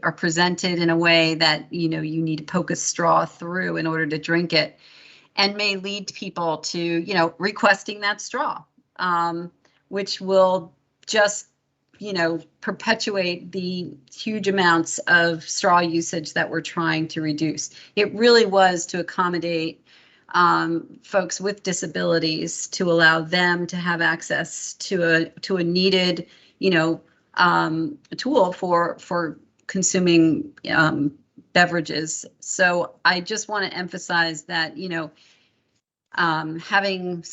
are presented in a way that, you need to poke a straw through in order to drink it, and may lead people to, requesting that straw, which will just, perpetuate the huge amounts of straw usage that we're trying to reduce. It really was to accommodate folks with disabilities, to allow them to have access to a needed, tool for consuming beverages. So I just want to emphasize that, having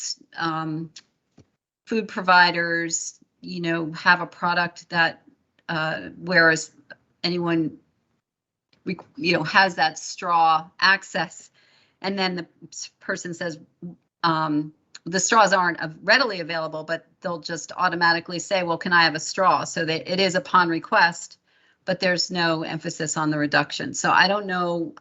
food providers, have a product that, whereas anyone, has that straw access, and then the person says, the straws aren't readily available, but they'll just automatically say, well, can I have a straw? So that it is upon request, but there's no emphasis on the reduction. So I don't know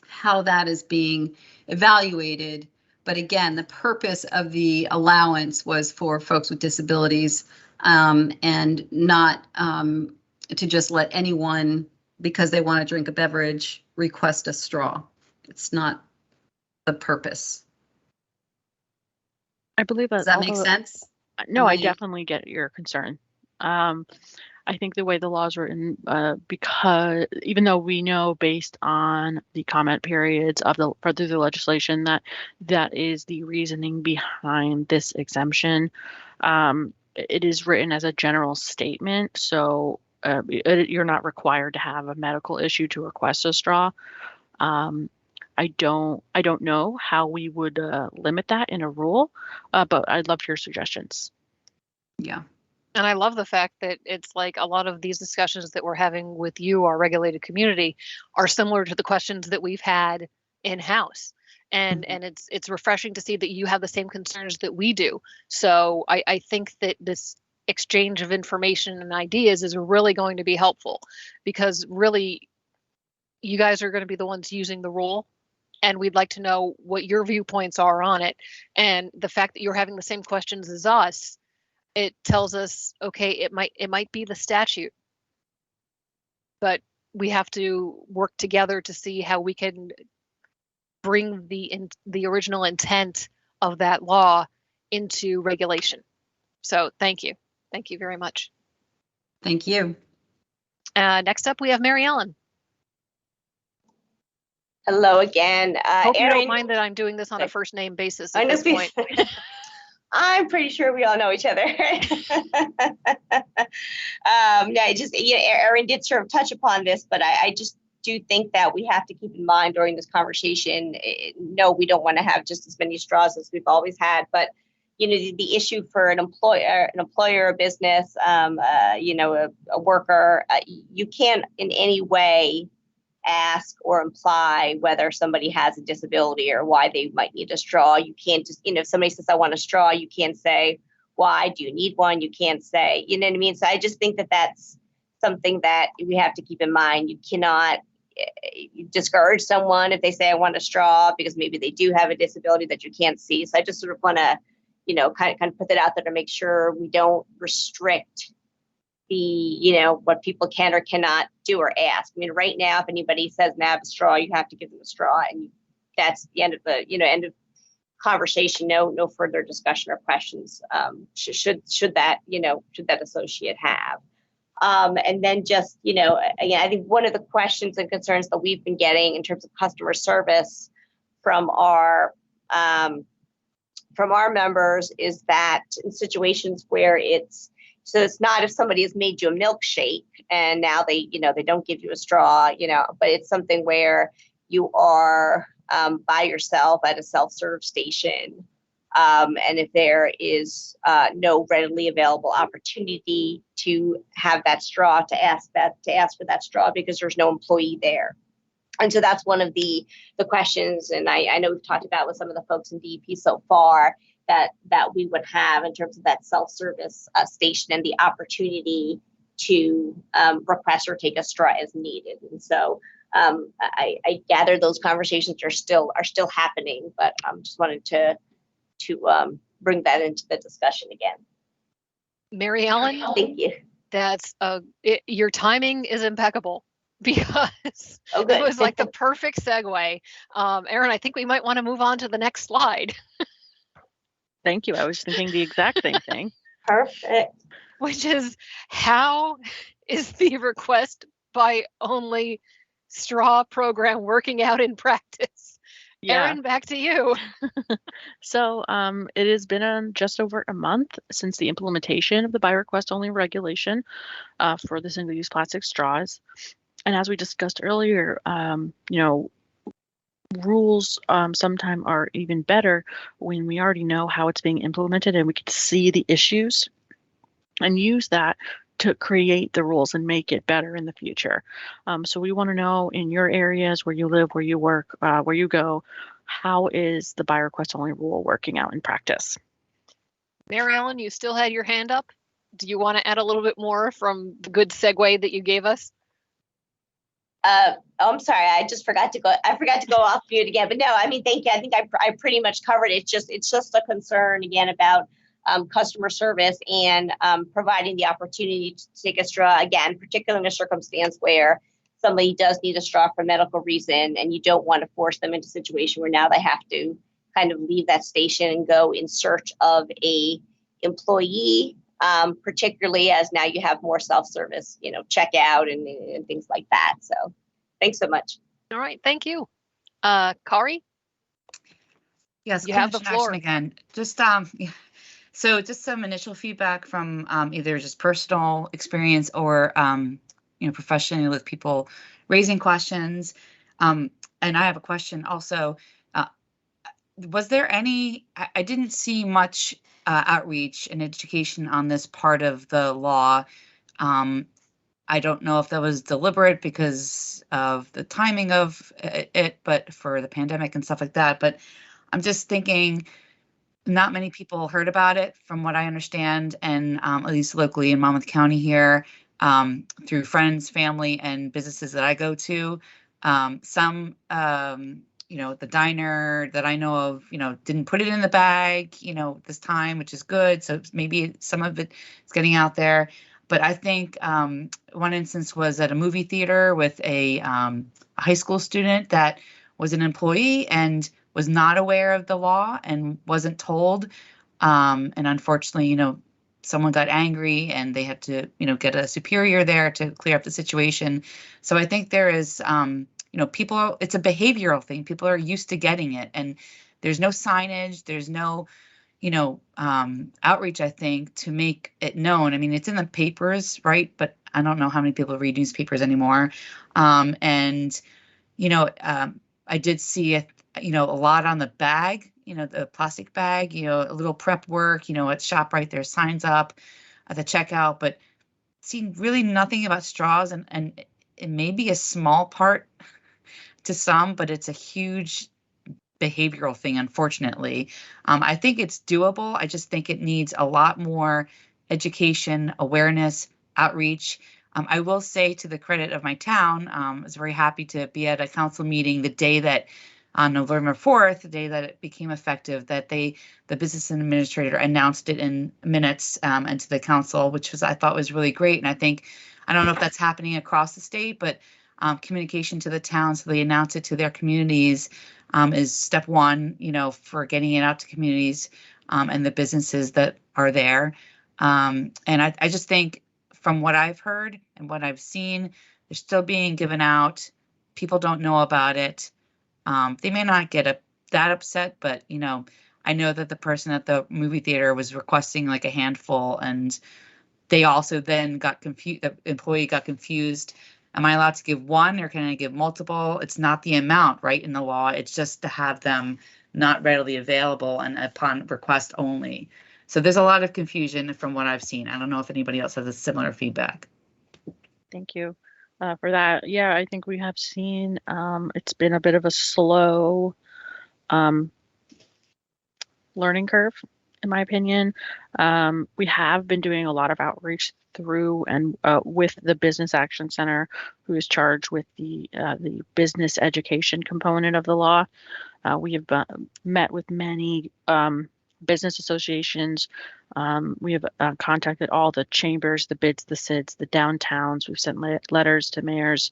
how that is being evaluated. But again, the purpose of the allowance was for folks with disabilities, and not to just let anyone, because they want to drink a beverage, request a straw. It's not the purpose. I believe that. Does that make sense? No, I definitely get your concern. I think the way the law is written, because even though we know based on the comment periods of through the legislation that is the reasoning behind this exemption, it is written as a general statement. So you're not required to have a medical issue to request a straw. I don't know how we would limit that in a rule, but I'd love your suggestions. Yeah. And I love the fact that it's like a lot of these discussions that we're having with you, our regulated community, are similar to the questions that we've had in-house. And it's refreshing to see that you have the same concerns that we do. So I think that this exchange of information and ideas is really going to be helpful, because really you guys are going to be the ones using the rule. And we'd like to know what your viewpoints are on it. And the fact that you're having the same questions as us, it tells us, okay, it might be the statute, but we have to work together to see how we can bring the original intent of that law into regulation. So thank you very much. Thank you. Next up, we have Mary Ellen. Hello again. Hope you Erin, don't mind that I'm doing this on a first name basis I at know this point. I'm pretty sure we all know each other. Erin did sort of touch upon this, but I just do think that we have to keep in mind during this conversation, no, we don't want to have just as many straws as we've always had, but the issue for an employer, a business, a worker, you can't in any way ask or imply whether somebody has a disability or why they might need a straw. You can't just, if somebody says, I want a straw, you can't say, why do you need one? You can't say, you know what I mean? So I just think that that's something that we have to keep in mind. You cannot discourage someone if they say, I want a straw, because maybe they do have a disability that you can't see. So I just sort of want to, kind of put that out there to make sure we don't restrict what people can or cannot do or ask. I mean, right now, if anybody says, "May I have a straw?" you have to give them a straw, and that's the end of the, end of conversation. No further discussion or questions. Should that associate have? And then just, again, I think one of the questions and concerns that we've been getting in terms of customer service from our members is that in situations where it's not if somebody has made you a milkshake and now they don't give you a straw, but it's something where you are by yourself at a self-serve station. And if there is no readily available opportunity to have that straw, to ask for that straw because there's no employee there. And so that's one of the questions, and I know we've talked about with some of the folks in DEP so far, that we would have in terms of that self-service station and the opportunity to request or take a straw as needed. And so I gather those conversations are still happening, but just wanted to bring that into the discussion again. Mary Ellen, thank you. That's your timing is impeccable, because it was like the perfect segue. Erin, I think we might want to move on to the next slide. Thank you. I was thinking the exact same thing. Perfect. Which is, how is the request by only straw program working out in practice? Yeah. Erin, back to you. So it has been just over a month since the implementation of the by request only regulation for the single-use plastic straws. And as we discussed earlier, rules sometimes are even better when we already know how it's being implemented and we can see the issues and use that to create the rules and make it better in the future. So we want to know in your areas where you live, where you work, where you go, how is the buy request only rule working out in practice? Mary Ellen, you still had your hand up. Do you want to add a little bit more from the good segue that you gave us? I'm sorry, I forgot to go off mute again. But no, I mean, thank you. I think I pretty much covered it. It's just a concern again about customer service and providing the opportunity to take a straw again, particularly in a circumstance where somebody does need a straw for medical reason, and you don't want to force them into a situation where now they have to kind of leave that station and go in search of a employee. Particularly as now you have more self-service, checkout and things like that. So thanks so much. All right. Thank you. Kari? Yes, you have the floor again. Just so just some initial feedback from either just personal experience or professionally with people raising questions. And I have a question also. Was there any? I didn't see much outreach and education on this part of the law. I don't know if that was deliberate because of the timing of it, but for the pandemic and stuff like that. But I'm just thinking not many people heard about it from what I understand, and at least locally in Monmouth County here, through friends, family, and businesses that I go to. Some the diner that I know of, didn't put it in the bag, this time, which is good. So maybe some of it is getting out there. But I think one instance was at a movie theater with a high school student that was an employee and was not aware of the law and wasn't told. And unfortunately, someone got angry and they had to, get a superior there to clear up the situation. So I think there is people, it's a behavioral thing. People are used to getting it, and there's no signage, there's no, outreach, I think, to make it known. I mean, it's in the papers, right? But I don't know how many people read newspapers anymore. I did see a lot on the bag, the plastic bag, a little prep work, at ShopRite, there's signs up at the checkout, but seen really nothing about straws, and it may be a small part to some, but it's a huge behavioral thing, unfortunately. I think it's doable. I just think it needs a lot more education, awareness, outreach. I will say, to the credit of my town, I was very happy to be at a council meeting the day that, on November 4th, the day that it became effective, that the business administrator announced it in minutes and to the council, which I thought was really great. And I don't know if that's happening across the state, but communication to the towns, so they announce it to their communities, is step one, for getting it out to communities and the businesses that are there. And I just think, from what I've heard and what I've seen, they're still being given out. People don't know about it. They may not get that upset, but I know that the person at the movie theater was requesting like a handful, and they also then got confused. The employee got confused. Am I allowed to give one, or can I give multiple? It's not the amount, right, in the law. It's just to have them not readily available and upon request only. So there's a lot of confusion from what I've seen. I don't know if anybody else has a similar feedback. Thank you for that. Yeah, I think we have seen it's been a bit of a slow learning curve, in my opinion. We have been doing a lot of outreach through and with the Business Action Center, who is charged with the business education component of the law. We have met with many business associations. We have contacted all the chambers, the BIDs, the SIDs, the downtowns. We've sent letters to mayors.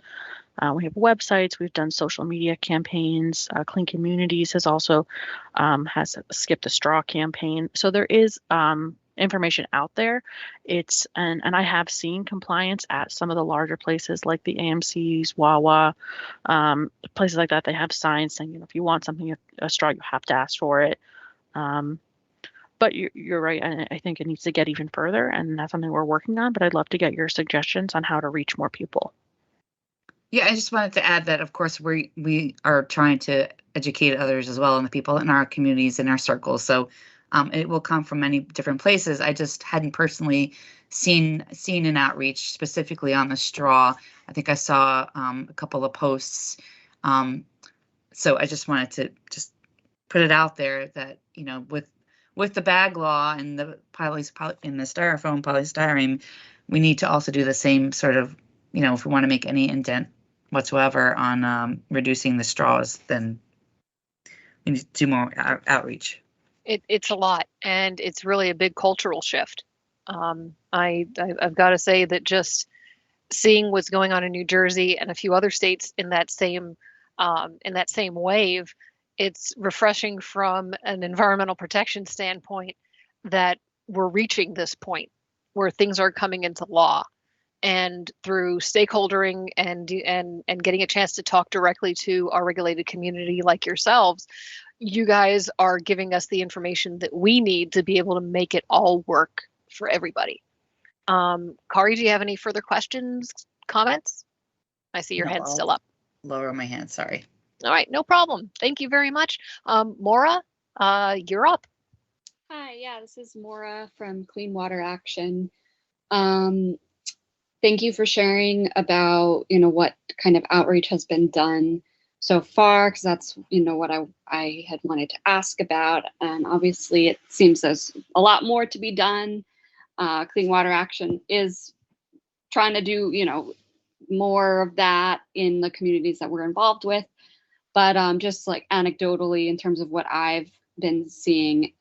We have websites. We've done social media campaigns. Clean Communities has also has a Skip the Straw campaign. So there is information out there. And I have seen compliance at some of the larger places like the AMCs, Wawa, places like that. They have signs saying, if you want something, a straw, you have to ask for it. But you're right, and I think it needs to get even further, and that's something we're working on. But I'd love to get your suggestions on how to reach more people. Yeah, I just wanted to add that, of course, we are trying to educate others as well, and the people in our communities, in our circles. So it will come from many different places. I just hadn't personally seen an outreach specifically on the straw. I think I saw a couple of posts. So I just wanted to just put it out there that, you know, with the bag law and the styrofoam polystyrene, we need to also do the same sort of, you know, if we want to make any indent whatsoever on reducing the straws, then we need to do more outreach. It's a lot, and it's really a big cultural shift. I've got to say that just seeing what's going on in New Jersey and a few other states in that same wave, it's refreshing from an environmental protection standpoint that we're reaching this point where things are coming into law. And through stakeholdering and getting a chance to talk directly to our regulated community like yourselves, you guys are giving us the information that we need to be able to make it all work for everybody. Kari, do you have any further questions, comments? I see your No, head still up. Lower my hand, sorry. All right, no problem. Thank you very much. Maura, you're up. Hi, yeah, this is Maura from Clean Water Action. Thank you for sharing about, you know, what kind of outreach has been done so far, because that's, you know, what I had wanted to ask about. And obviously it seems there's a lot more to be done. Clean Water Action is trying to do, you know, more of that in the communities that we're involved with. But just like anecdotally, in terms of what I've been seeing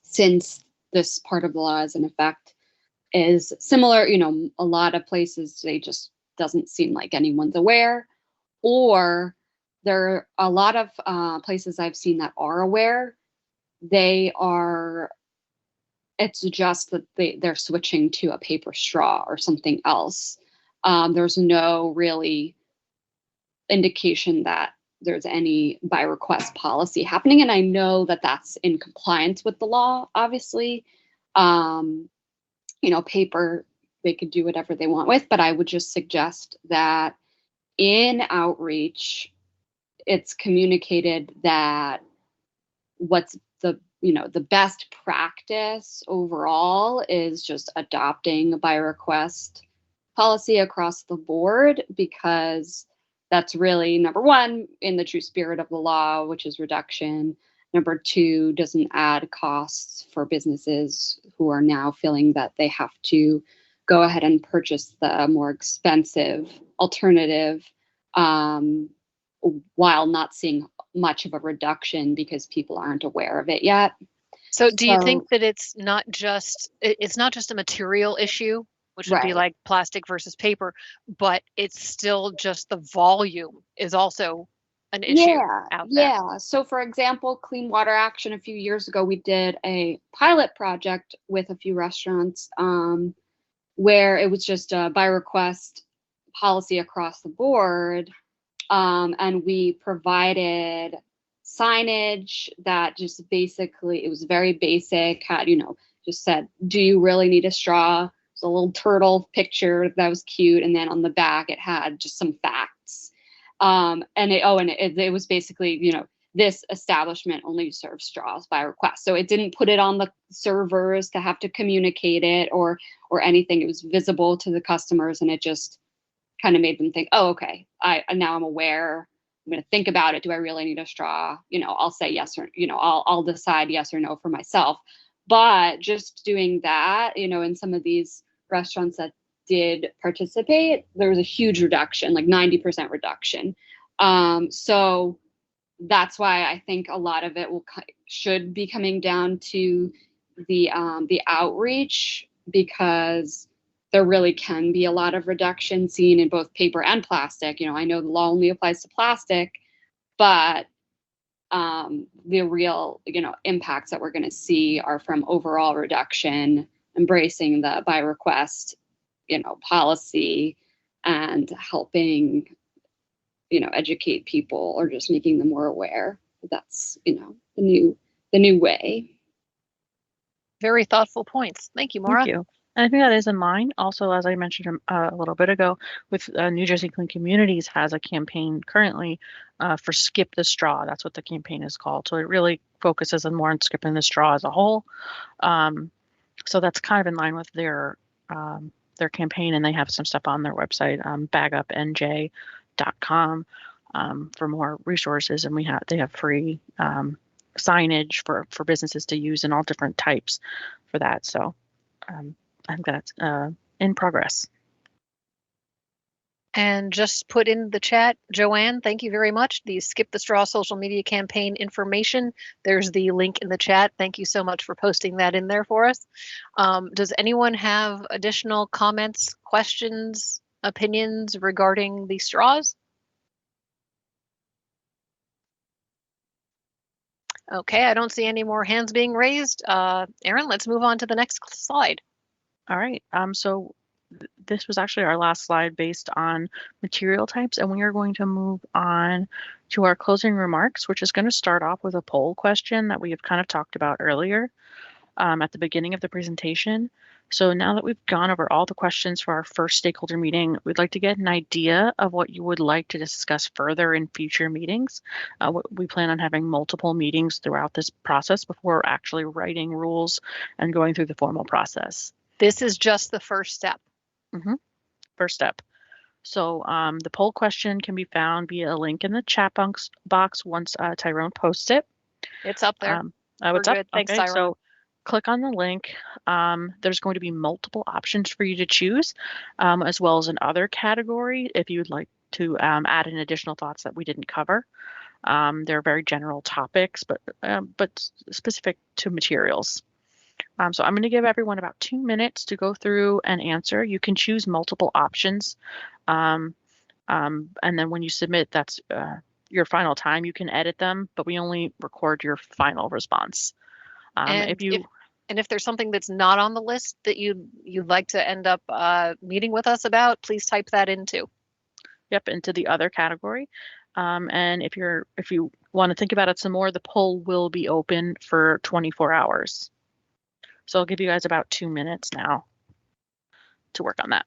since this part of the law is in effect, is similar. You know, a lot of places, they just doesn't seem like anyone's aware, or there are a lot of places I've seen that are aware. It's just that they're switching to a paper straw or something else. There's no really indication that there's any by request policy happening. And I know that that's in compliance with the law, obviously. You know, paper, they could do whatever they want with, but I would just suggest that in outreach, it's communicated that what's the best practice overall is just adopting a by request policy across the board, because that's really, number one, in the true spirit of the law, which is reduction. Number two, doesn't add costs for businesses who are now feeling that they have to go ahead and purchase the more expensive alternative, while not seeing much of a reduction because people aren't aware of it yet. So do you think that it's not just a material issue, which would be like plastic versus paper, but it's still just the volume is also an issue out there? Yeah. So for example, Clean Water Action, a few years ago, we did a pilot project with a few restaurants where it was just a by request policy across the board. And we provided signage that just basically, it was very basic, had, you know, just said, do you really need a straw? It's a little turtle picture that was cute. And then on the back, it had just some facts. And it was basically, you know, this establishment only serves straws by request. So it didn't put it on the servers to have to communicate it or anything. It was visible to the customers, and it just kind of made them think, oh, okay, now I'm aware. I'm going to think about it. Do I really need a straw? You know, I'll say yes, or, you know, I'll decide yes or no for myself. But just doing that, you know, in some of these restaurants that did participate, there was a huge reduction, like 90% reduction. So that's why I think a lot of it should be coming down to the outreach, because there really can be a lot of reduction seen in both paper and plastic. You know, I know the law only applies to plastic, but the real, you know, impacts that we're going to see are from overall reduction, embracing the by request, you know, policy, and helping, you know, educate people or just making them more aware. That's, you know, the new way. Very thoughtful points. Thank you, Maura. Thank you. And I think that is in line. Also, as I mentioned a little bit ago, with New Jersey Clean Communities has a campaign currently for Skip the Straw. That's what the campaign is called. So it really focuses on more on skipping the straw as a whole. So that's kind of in line with their campaign, and they have some stuff on their website, bagupnj.com, for more resources. And they have free signage for businesses to use in all different types for that. So I think that's in progress. And just put in the chat, Joanne, thank you very much. The Skip the Straw social media campaign information. There's the link in the chat. Thank you so much for posting that in there for us. Does anyone have additional comments, questions, opinions regarding the straws? Okay, I don't see any more hands being raised. Erin, let's move on to the next slide. All right. So this was actually our last slide based on material types, and we are going to move on to our closing remarks, which is going to start off with a poll question that we have kind of talked about earlier at the beginning of the presentation. So now that we've gone over all the questions for our first stakeholder meeting, we'd like to get an idea of what you would like to discuss further in future meetings. We plan on having multiple meetings throughout this process before actually writing rules and going through the formal process. This is just the first step. First step. So the poll question can be found via a link in the chat box once Tyrone posts it. It's up there. It's up. Thanks, okay, Tyrone. So click on the link. There's going to be multiple options for you to choose, as well as another category if you would like to add in additional thoughts that we didn't cover. They're very general topics, but specific to materials. So I'm going to give everyone about 2 minutes to go through and answer. You can choose multiple options. And then when you submit, that's your final time. You can edit them, but we only record your final response. If there's something that's not on the list that you'd like to end up meeting with us about, please type that in too. Yep, into the other category. And if you want to think about it some more, the poll will be open for 24 hours. So I'll give you guys about 2 minutes now to work on that.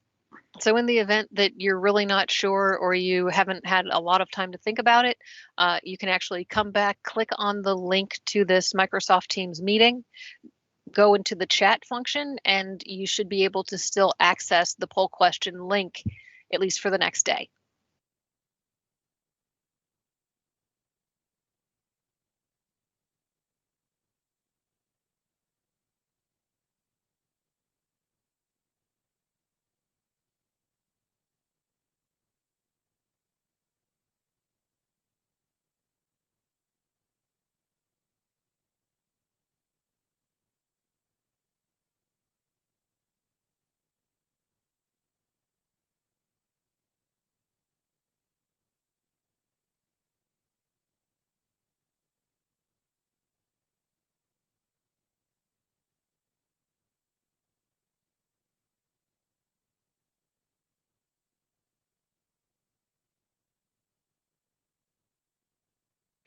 So in the event that you're really not sure or you haven't had a lot of time to think about it, you can actually come back, click on the link to this Microsoft Teams meeting, go into the chat function, and you should be able to still access the poll question link, at least for the next day.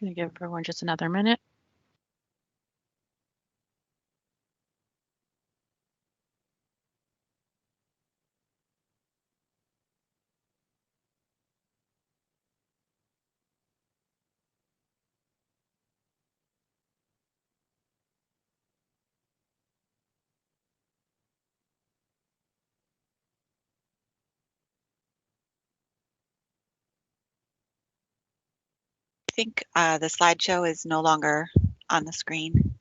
I'm going to give everyone just another minute. I think the slideshow is no longer on the screen.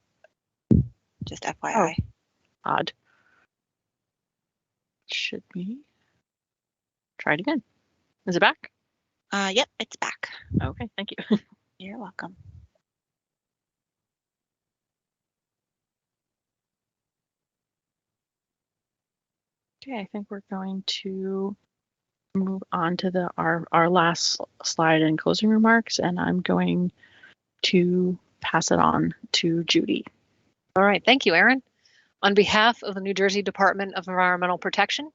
Just FYI. Oh, odd. Should be. Try it again. Is it back? Yep, it's back. Okay, thank you. You're welcome. Okay, I think we're going to move on to our last slide in closing remarks, and I'm going to pass it on to Judy. All right, thank you, Erin. On behalf of the New Jersey Department of Environmental Protection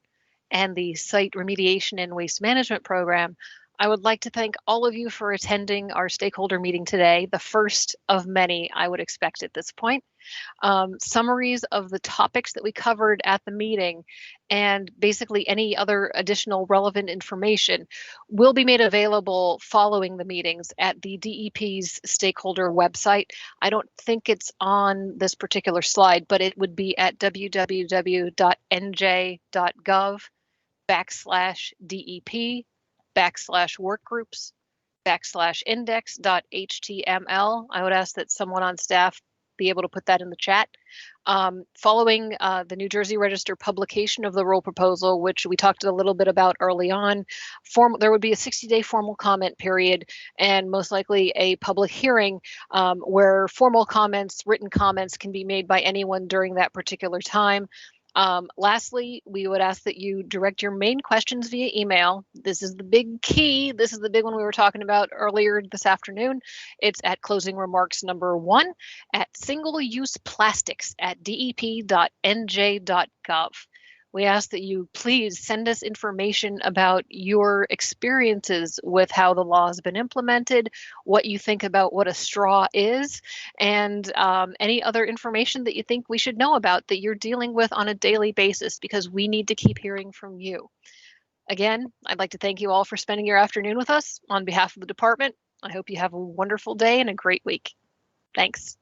and the Site Remediation and Waste Management Program, I would like to thank all of you for attending our stakeholder meeting today, the first of many I would expect at this point. Summaries of the topics that we covered at the meeting and basically any other additional relevant information will be made available following the meetings at the DEP's stakeholder website. I don't think it's on this particular slide, but it would be at www.nj.gov/DEP/workgroups/index.html. I would ask that someone on staff be able to put that in the chat. Following the New Jersey Register publication of the rule proposal, which we talked a little bit about early on, there would be a 60-day formal comment period and most likely a public hearing where formal comments, written comments can be made by anyone during that particular time. Lastly, we would ask that you direct your main questions via email. This is the big key. This is the big one we were talking about earlier this afternoon. It's at closing remarks number 1 at single-use-plastics@dep.nj.gov. We ask that you please send us information about your experiences with how the law has been implemented, what you think about what a straw is, and any other information that you think we should know about that you're dealing with on a daily basis, because we need to keep hearing from you. Again, I'd like to thank you all for spending your afternoon with us. On behalf of the department, I hope you have a wonderful day and a great week. Thanks.